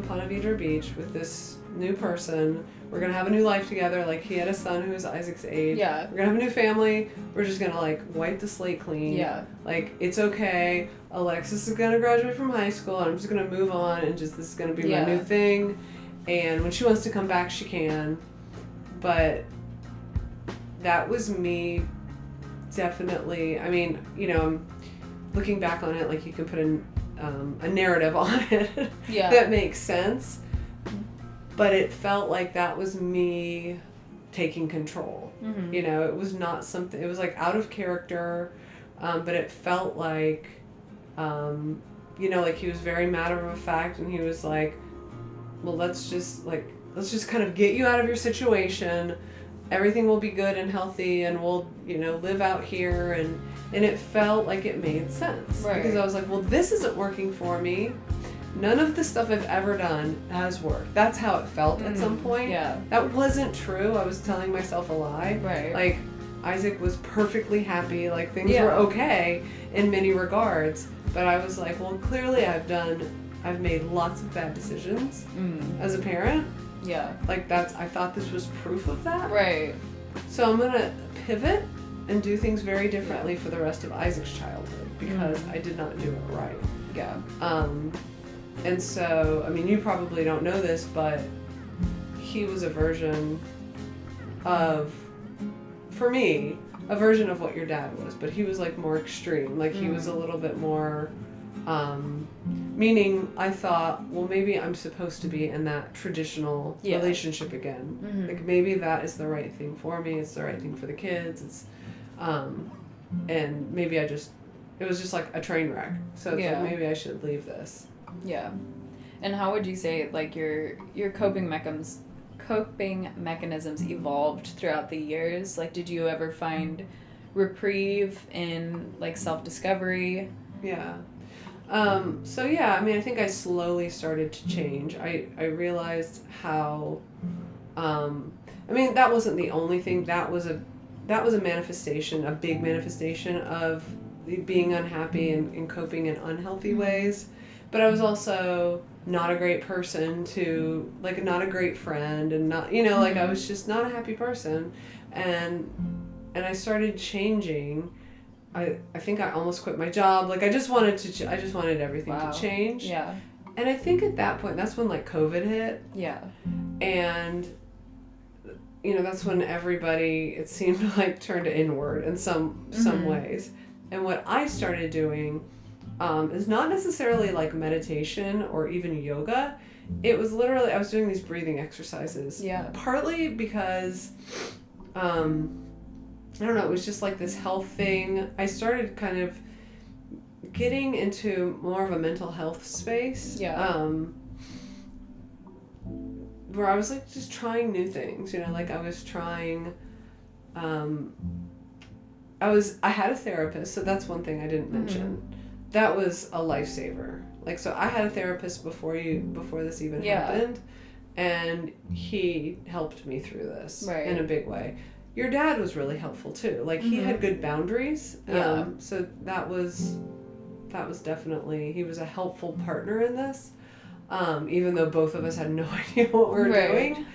Ponte Vedra Beach with this new person. We're gonna have a new life together. Like, he had a son who was Isaac's age. Yeah. We're gonna have a new family. We're just gonna like wipe the slate clean. Yeah. Like, it's okay. Alexis is gonna graduate from high school, and I'm just gonna move on, and just this is gonna be my new thing. And when she wants to come back, she can. But that was me, definitely. I mean, you know, looking back on it, like, you can put a narrative on it that makes sense. But it felt like that was me taking control. You know, it was not something, it was like out of character, but it felt like, you know, like, he was very matter of fact, and he was like, well, let's just kind of get you out of your situation. Everything will be good and healthy, and we'll, you know, live out here. And it felt like it made sense. Right. Because I was like, well, this isn't working for me. None of the stuff I've ever done has worked. That's how it felt at some point. Yeah. That wasn't true. I was telling myself a lie. Right. Like, Isaac was perfectly happy. Like, things were okay in many regards. But I was like, well, clearly I've made lots of bad decisions as a parent. Yeah. Like, I thought this was proof of that. Right. So I'm going to pivot and do things very differently for the rest of Isaac's childhood, because I did not do it right. Yeah. And so, I mean, you probably don't know this, but he was a version of, for me, a version of what your dad was, but he was like more extreme. Like, he was a little bit more, meaning I thought, well, maybe I'm supposed to be in that traditional relationship again. Like, maybe that is the right thing for me. It's the right thing for the kids. It's, and maybe it was just like a train wreck. So it's like, maybe I should leave this. Yeah. And how would you say, like, your coping mechanisms evolved throughout the years? Like, did you ever find reprieve in, like, self-discovery? Yeah. So yeah, I mean, I think I slowly started to change. I realized how, I mean, that wasn't the only thing. That was a manifestation, a big manifestation of being unhappy and coping in unhealthy ways. But I was also not a great person to, like, not a great friend, and not, you know, like, I was just not a happy person. And I started changing. I think I almost quit my job. Like, I just wanted everything to change. Yeah. And I think at that point, that's when, like, COVID hit. Yeah. And, you know, that's when everybody, it seemed like, turned inward in some ways. And what I started doing is not necessarily like meditation or even yoga. It was literally, I was doing these breathing exercises. Yeah. Partly because, I don't know, it was just like this health thing. I started kind of getting into more of a mental health space. Yeah. Where I was like just trying new things, you know, like I was trying, I had a therapist, so that's one thing I didn't mention. That was a lifesaver. Like, so I had a therapist before this even happened, and he helped me through this in a big way. Your dad was really helpful too. Like, he had good boundaries. So that was definitely, he was a helpful partner in this. Even though both of us had no idea what we were doing.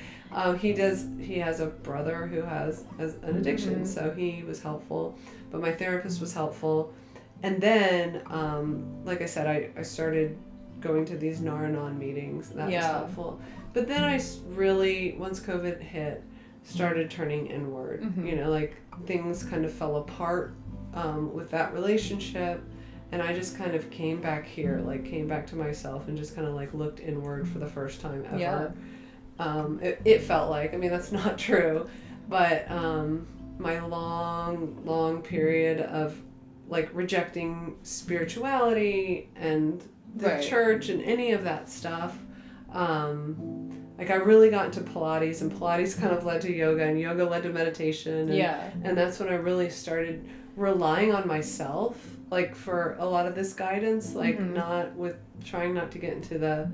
He has a brother who has an addiction, so he was helpful. But my therapist was helpful. And then, like I said, I started going to these Nar-Anon meetings. That was helpful. But then I really, once COVID hit, started turning inward. You know, like things kind of fell apart with that relationship. And I just kind of came back here, like came back to myself and just kind of like looked inward for the first time ever. It felt like, I mean, that's not true, but my long period of like rejecting spirituality and the church and any of that stuff, like I really got into Pilates, and Pilates kind of led to yoga, and yoga led to meditation. And that's when I really started relying on myself, like for a lot of this guidance, like trying not to get into the,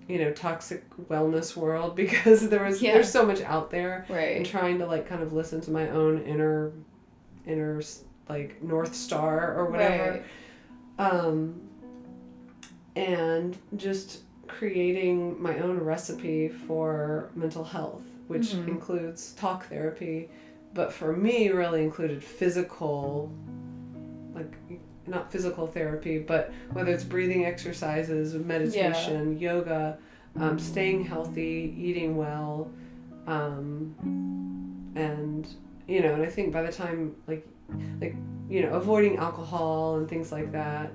you know, toxic wellness world, because there's so much out there, and trying to like kind of listen to my own inner like North Star or whatever, and just creating my own recipe for mental health, which includes talk therapy, but for me really included physical, like not physical therapy, but whether it's breathing exercises, meditation, yoga, staying healthy, eating well, and you know, and I think by the time like you know, avoiding alcohol and things like that,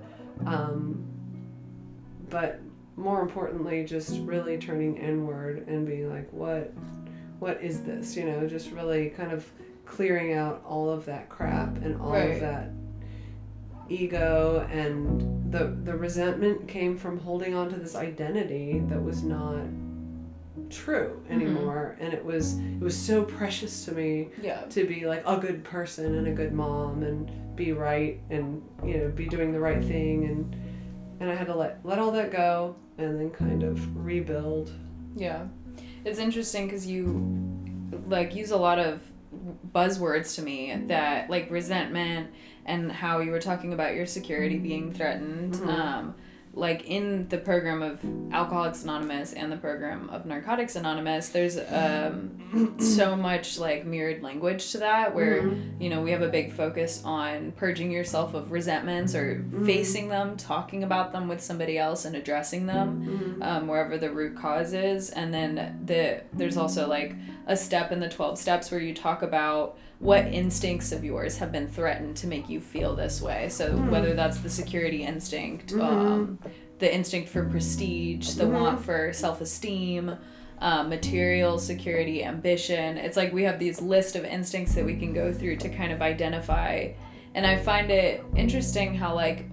but more importantly, just really turning inward and being like, what is this? You know, just really kind of clearing out all of that crap and all of that ego, and the resentment came from holding on to this identity that was not true anymore. And it was so precious to me to be like a good person and a good mom and be right and, you know, be doing the right thing, and I had to let all that go and then kind of rebuild. It's interesting because you like use a lot of buzzwords to me, that like resentment, and how you were talking about your security being threatened. Like in the program of Alcoholics Anonymous and the program of Narcotics Anonymous, there's so much like mirrored language to that, where you know, we have a big focus on purging yourself of resentments, or facing them, talking about them with somebody else and addressing them wherever the root cause is. And then there's also like a step in the 12 steps where you talk about what instincts of yours have been threatened to make you feel this way. So whether that's the security instinct, the instinct for prestige, the want for self-esteem, material security, ambition. It's like we have these list of instincts that we can go through to kind of identify. And I find it interesting how, like,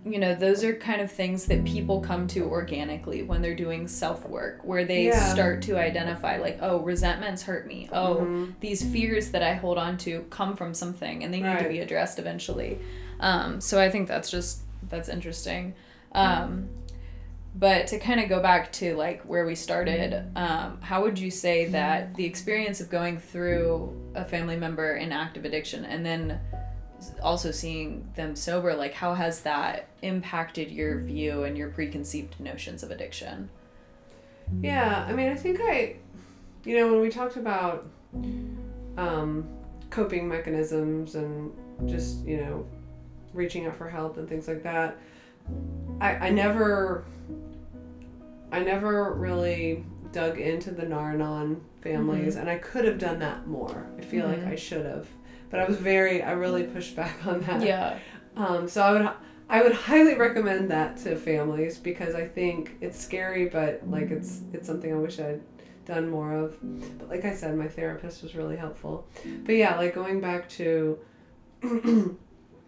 you know, those are kind of things that people come to organically when they're doing self-work, where they start to identify, like, oh, resentments hurt me. Oh, these fears that I hold on to come from something, and they need to be addressed eventually. So I think that's interesting. But to kind of go back to, like, where we started, how would you say that the experience of going through a family member in active addiction and then also seeing them sober, like, how has that impacted your view and your preconceived notions of addiction? Yeah, I mean, I think you know, when we talked about coping mechanisms and just, you know, reaching out for help and things like that, I never really dug into the Nar-Anon families, and I could have done that more. I feel like I should have. But I really pushed back on that. Yeah. So I would highly recommend that to families because I think it's scary, but like it's something I wish I'd done more of. But like I said, my therapist was really helpful. But yeah, like going back to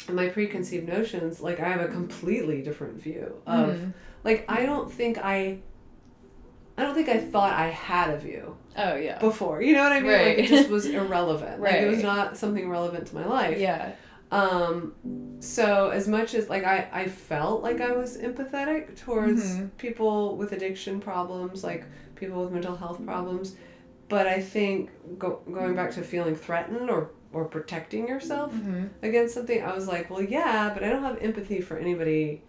my preconceived notions, like I have a completely different view of like I don't think I thought I had a view. Oh yeah. Before, you know what I mean? Right. Like it just was irrelevant. Right. Like it was not something relevant to my life. Yeah. So as much as like I felt like I was empathetic towards people with addiction problems, like people with mental health problems, but I think going back to feeling threatened or protecting yourself against something, I was like, well, yeah, but I don't have empathy for anybody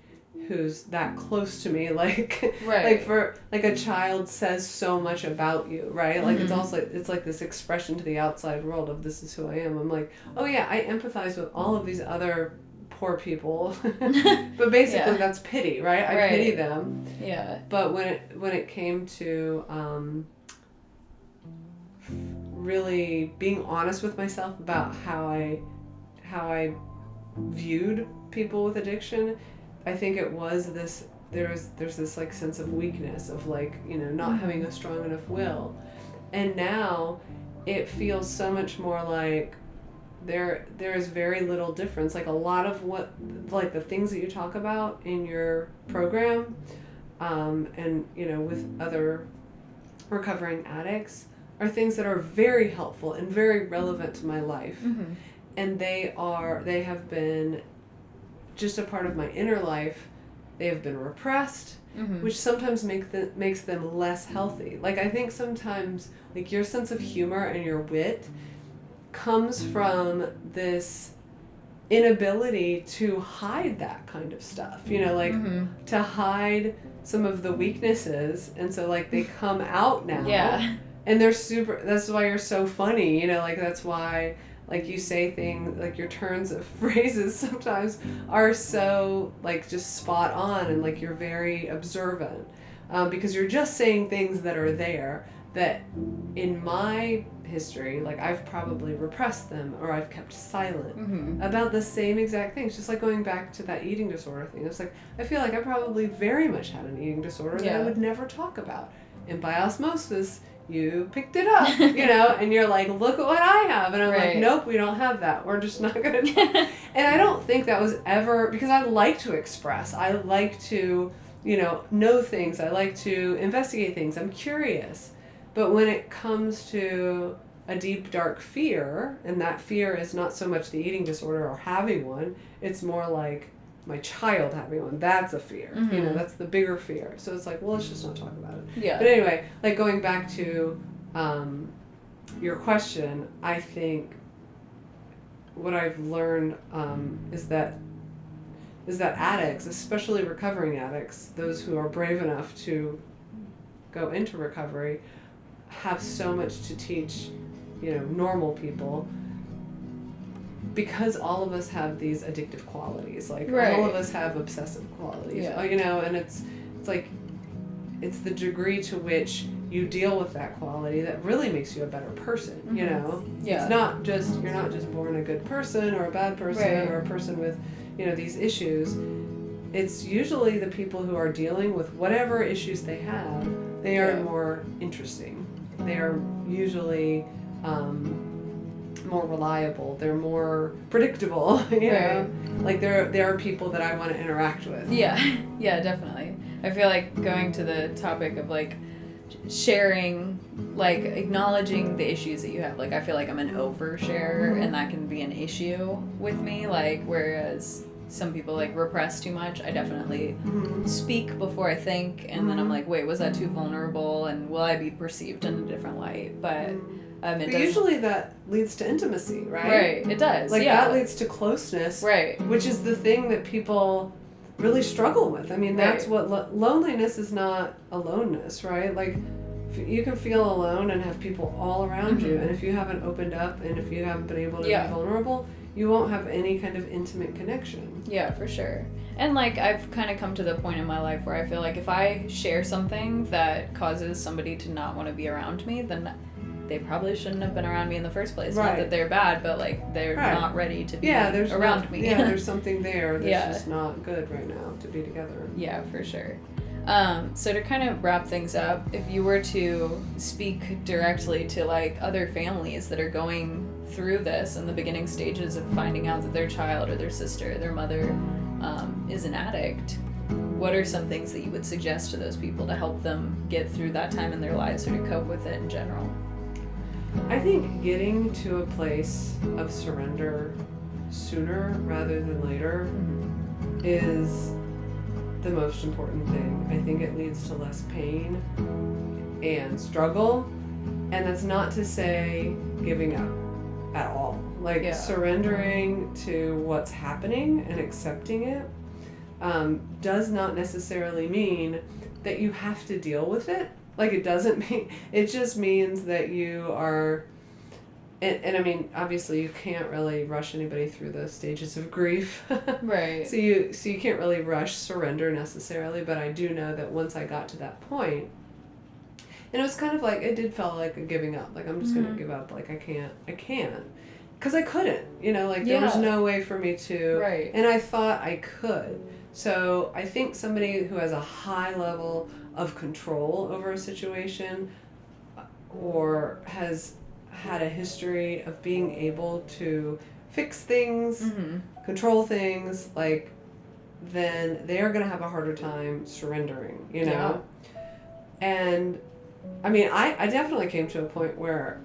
who's that close to me, like like for like a child says so much about you, right? Like it's also it's like this expression to the outside world of this is who I am. I'm like, oh yeah, I empathize with all of these other poor people, but basically that's pity, right? I pity them. Yeah. But when it came to really being honest with myself about how I viewed people with addiction, I think it was this there's this like sense of weakness of like, you know, not having a strong enough will. And now it feels so much more like there is very little difference. Like a lot of what like the things that you talk about in your program and you know with other recovering addicts are things that are very helpful and very relevant to my life. And they have been just a part of my inner life. They have been repressed, which sometimes makes them less healthy. Like I think sometimes like your sense of humor and your wit comes from this inability to hide that kind of stuff, you know, like to hide some of the weaknesses, and so like they come out now. Yeah. And they're that's why you're so funny, you know, like that's why like you say things, like your turns of phrases sometimes are so like just spot on, and like you're very observant because you're just saying things that are there that in my history, like I've probably repressed them or I've kept silent about the same exact things. Just like going back to that eating disorder thing. It's like, I feel like I probably very much had an eating disorder that I would never talk about. And by osmosis, you picked it up, you know, and you're like, look at what I have. And I'm like, nope, we don't have that. We're just not going to. And I don't think that was ever, because I like to express. I like to, you know things. I like to investigate things. I'm curious. But when it comes to a deep, dark fear, and that fear is not so much the eating disorder or having one, it's more like my child having one, that's a fear. You know, that's the bigger fear. So it's like, well, let's just not talk about it. Yeah. But anyway, like going back to your question, I think what I've learned is that addicts, especially recovering addicts, those who are brave enough to go into recovery, have so much to teach, you know, normal people. Because all of us have these addictive qualities, like all of us have obsessive qualities, you know, and it's like, it's the degree to which you deal with that quality that really makes you a better person, you know? It's not just, you're not just born a good person or a bad person or a person with, you know, these issues. It's usually the people who are dealing with whatever issues they have, they are more interesting. They are usually, more reliable, they're more predictable, you know, like there are people that I want to interact with. Yeah Definitely. I feel like going to the topic of like sharing, like acknowledging the issues that you have, like I feel like I'm an oversharer and that can be an issue with me, like whereas some people like repress too much. I definitely speak before I think, and then I'm like, wait, was that too vulnerable, and will I be perceived in a different light? But but usually that leads to intimacy, right? Right, it does. Like that leads to closeness, right? Which is the thing that people really struggle with. I mean, that's what loneliness is, not aloneness, right? Like you can feel alone and have people all around you, and if you haven't opened up and if you haven't been able to be vulnerable, you won't have any kind of intimate connection. Yeah, for sure. And like I've kind of come to the point in my life where I feel like if I share something that causes somebody to not want to be around me, then they probably shouldn't have been around me in the first place. Right. Not that they're bad, but like they're Right. not ready to be there's around me. Yeah, there's something there that's Yeah. just not good right now to be together. Yeah, for sure. So to kind of wrap things up, if you were to speak directly to like other families that are going through this in the beginning stages of finding out that their child or their sister or their mother is an addict, what are some things that you would suggest to those people to help them get through that time in their lives or to cope with it in general? I think getting to a place of surrender sooner rather than later is the most important thing. I think it leads to less pain and struggle, and that's not to say giving up at all. Like surrendering to what's happening and accepting it does not necessarily mean that you have to deal with it. Like it doesn't mean, it just means that you are, and I mean, obviously you can't really rush anybody through the stages of grief. Right. So you can't really rush surrender necessarily, but I do know that once I got to that point, and it was kind of like, it did feel like a giving up. Like, I'm just going to give up. Like, I can't. Because I couldn't, like there was no way for me to. Right. And I thought I could. So I think somebody who has a high level of control over a situation or has had a history of being able to fix things, control things, like, then they are going to have a harder time surrendering, Yeah. And I mean, I definitely came to a point where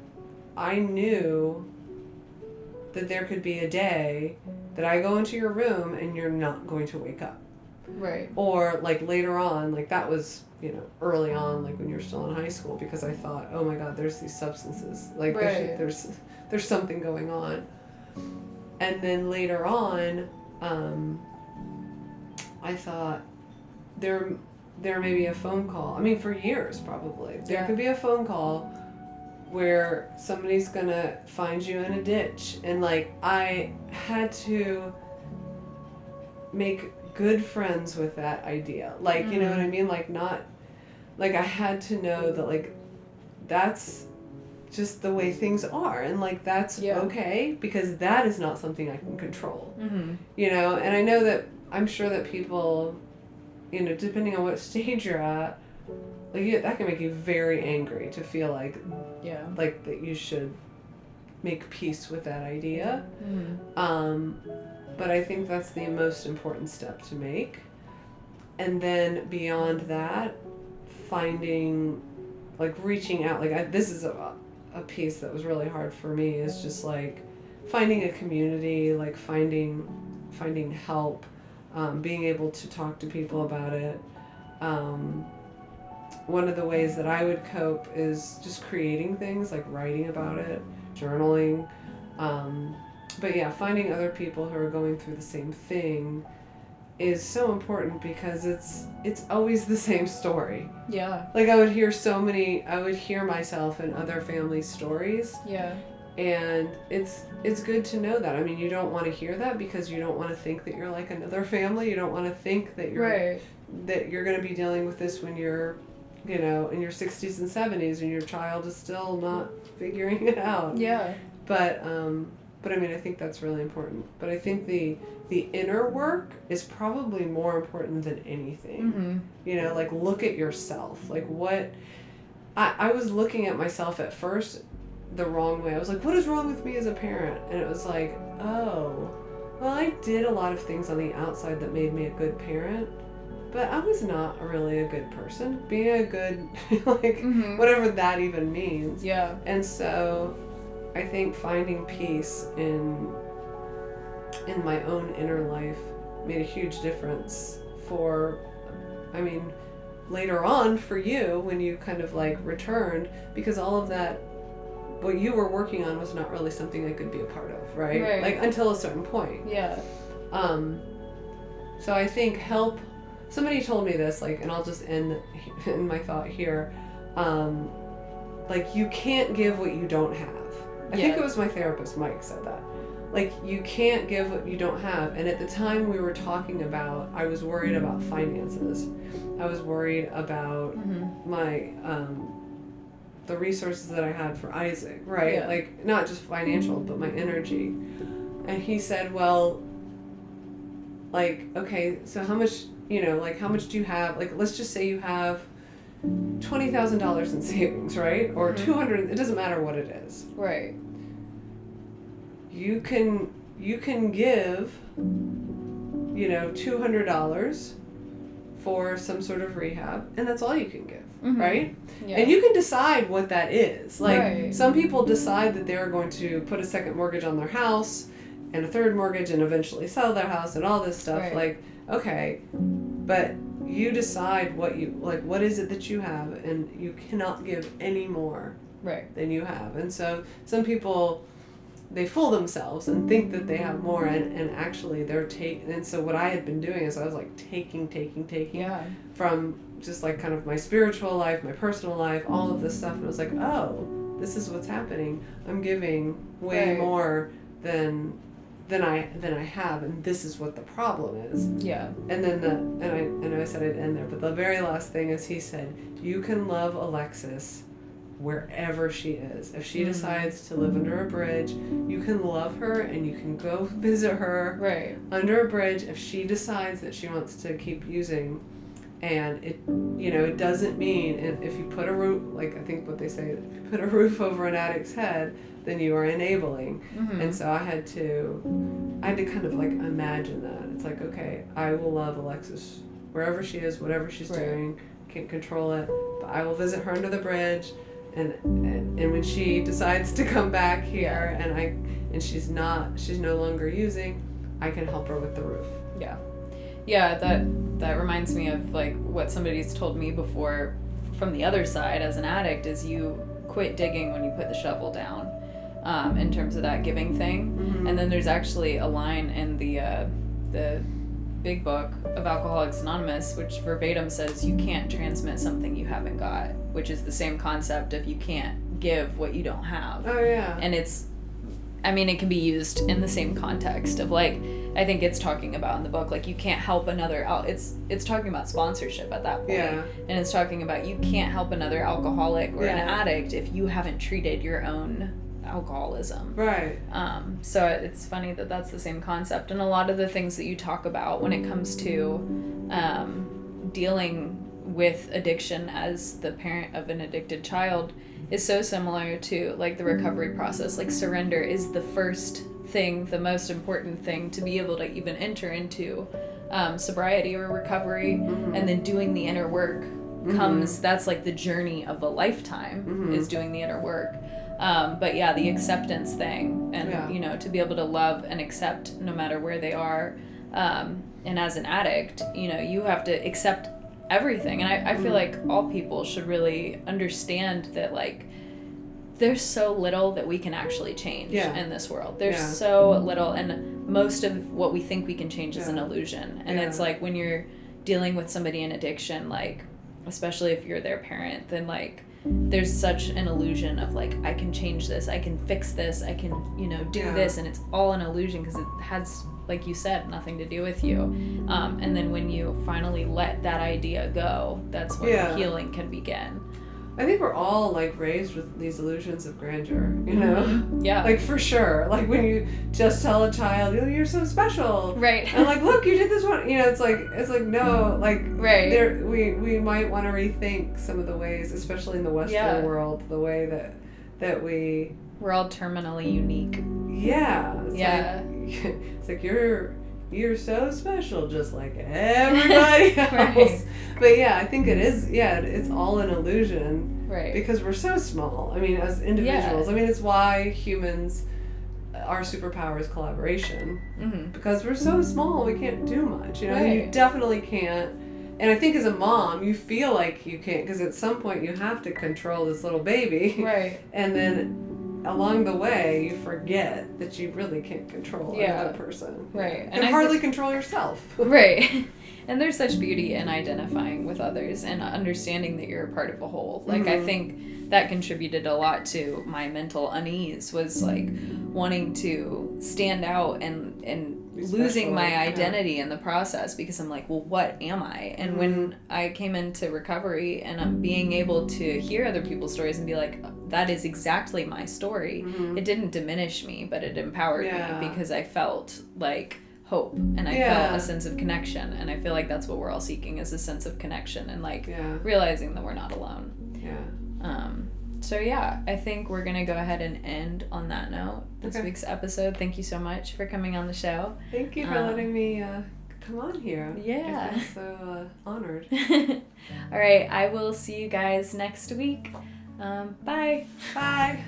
I knew that there could be a day that I go into your room and you're not going to wake up. Right. Or like later on, like that was, early on, like when you're still in high school, because I thought, oh my God, there's these substances. Like there's something going on. And then later on, I thought there may be a phone call. I mean, for years probably. There could be a phone call where somebody's gonna find you in a ditch, and like I had to make good friends with that idea, like you know what I mean, like not like I had to know that like that's just the way things are, and like that's okay, because that is not something I can control. And I know that I'm sure that people, depending on what stage you're at, like that can make you very angry to feel like like that you should make peace with that idea. But I think that's the most important step to make. And then beyond that, finding, like reaching out, like this is a piece that was really hard for me, is just like finding a community, like finding help, being able to talk to people about it. One of the ways that I would cope is just creating things, like writing about it, journaling. But yeah, finding other people who are going through the same thing is so important, because it's always the same story. Yeah. Like I would hear myself in other families' stories. Yeah. And it's good to know that. I mean, you don't want to hear that because you don't want to think that you're like another family. You don't want to think that you're that you're going to be dealing with this when you're, in your 60s and 70s and your child is still not figuring it out. Yeah. But I mean, I think that's really important. But I think the inner work is probably more important than anything. Like look at yourself. Like what I was looking at myself at first the wrong way. I was like, what is wrong with me as a parent? And it was like, oh, well, I did a lot of things on the outside that made me a good parent, but I was not really a good person. Being a good, like, whatever that even means. Yeah. And so I think finding peace in my own inner life made a huge difference later on for you when you kind of like returned, because all of that, what you were working on was not really something I could be a part of, right? Like until a certain point. Yeah. So I think somebody told me this, like, and I'll just end in my thought here, like you can't give what you don't have. I think it was my therapist, Mike, said that. Like, you can't give what you don't have. And at the time we were talking about, I was worried about finances. I was worried about my the resources that I had for Isaac, right? Yeah. Like, not just financial, but my energy. And he said, well, like, okay, so how much, like, how much do you have? Like, let's just say you have $20,000 in savings, right? Or 200, it doesn't matter what it is. Right. You can give, $200 for some sort of rehab, and that's all you can give, right? Yeah. And you can decide what that is. Like, some people decide that they're going to put a second mortgage on their house and a third mortgage and eventually sell their house and all this stuff. Right. Like, okay, but you decide what is it that you have, and you cannot give any more than you have. And so some people, they fool themselves and think that they have more, and actually they're taking. And so what I had been doing is I was like taking from just like kind of my spiritual life, my personal life, all of this stuff, and I was like, oh, this is what's happening. I'm giving way more than I have, and this is what the problem is. Yeah. And then I said I'd end there, but the very last thing is he said, you can love Alexis wherever she is. If she decides to live under a bridge, you can love her and you can go visit her under a bridge if she decides that she wants to keep using. And it doesn't mean if you put a roof, like I think what they say, if you put a roof over an addict's head, then you are enabling. And so I had to kind of like imagine that. It's like, okay, I will love Alexis wherever she is, whatever she's doing, can't control it, but I will visit her under the bridge. And when she decides to come back here and she's no longer using, I can help her with the roof. Yeah. Yeah, that reminds me of like what somebody's told me before from the other side as an addict is you quit digging when you put the shovel down, in terms of that giving thing. And then there's actually a line in the big book of Alcoholics Anonymous which verbatim says you can't transmit something you haven't got, which is the same concept of you can't give what you don't have. Oh yeah. And it can be used in the same context of like, I think it's talking about in the book, like you can't help another, it's talking about sponsorship at that point. Yeah. And it's talking about you can't help another alcoholic or an addict if you haven't treated your own alcoholism. Right. So it's funny that that's the same concept. And a lot of the things that you talk about when it comes to dealing with addiction as the parent of an addicted child is so similar to like the recovery process. Like surrender is the first thing, the most important thing to be able to even enter into sobriety or recovery. And then doing the inner work comes, that's like the journey of a lifetime is doing the inner work. But yeah, the acceptance thing and to be able to love and accept no matter where they are. And as an addict, you have to accept everything. And I feel like all people should really understand that like there's so little that we can actually change in this world. There's so little, and most of what we think we can change is an illusion. And it's like when you're dealing with somebody in addiction, like especially if you're their parent, then like there's such an illusion of like, I can change this, I can fix this, I can do this, and it's all an illusion because it has, like you said, nothing to do with you. And then when you finally let that idea go, that's when healing can begin. I think we're all like raised with these illusions of grandeur, Yeah. Like for sure. Like when you just tell a child, "Oh, you're so special," right? And like, look, you did this one. It's like no, like right. There, we might want to rethink some of the ways, especially in the Western world, the way that we're all terminally unique. Yeah. It's like you're so special, just like everybody else. Right. But yeah, I think it is. Yeah, it's all an illusion. Right. Because we're so small. I mean, as individuals. Yeah. I mean, it's why humans, our superpower is collaboration. Because we're so small, we can't do much. Right. You definitely can't. And I think as a mom, you feel like you can't, because at some point you have to control this little baby. Right. And then along the way, you forget that you really can't control another person. Right. And hardly control yourself. Right. And there's such beauty in identifying with others and understanding that you're a part of a whole. Like, I think that contributed a lot to my mental unease was like, wanting to stand out and Be losing special, my yeah. identity in the process, because I'm like, well, what am I? And when I came into recovery and I'm being able to hear other people's stories and be like, that is exactly my story, it didn't diminish me, but it empowered me, because I felt like hope, and I felt a sense of connection, and I feel like that's what we're all seeking, is a sense of connection, and like realizing that we're not alone. So yeah, I think we're gonna go ahead and end on that note this week's episode. Thank you so much for coming on the show. Thank you for letting me come on here. Yeah. I feel so honored. All right, I will see you guys next week. Bye. Bye.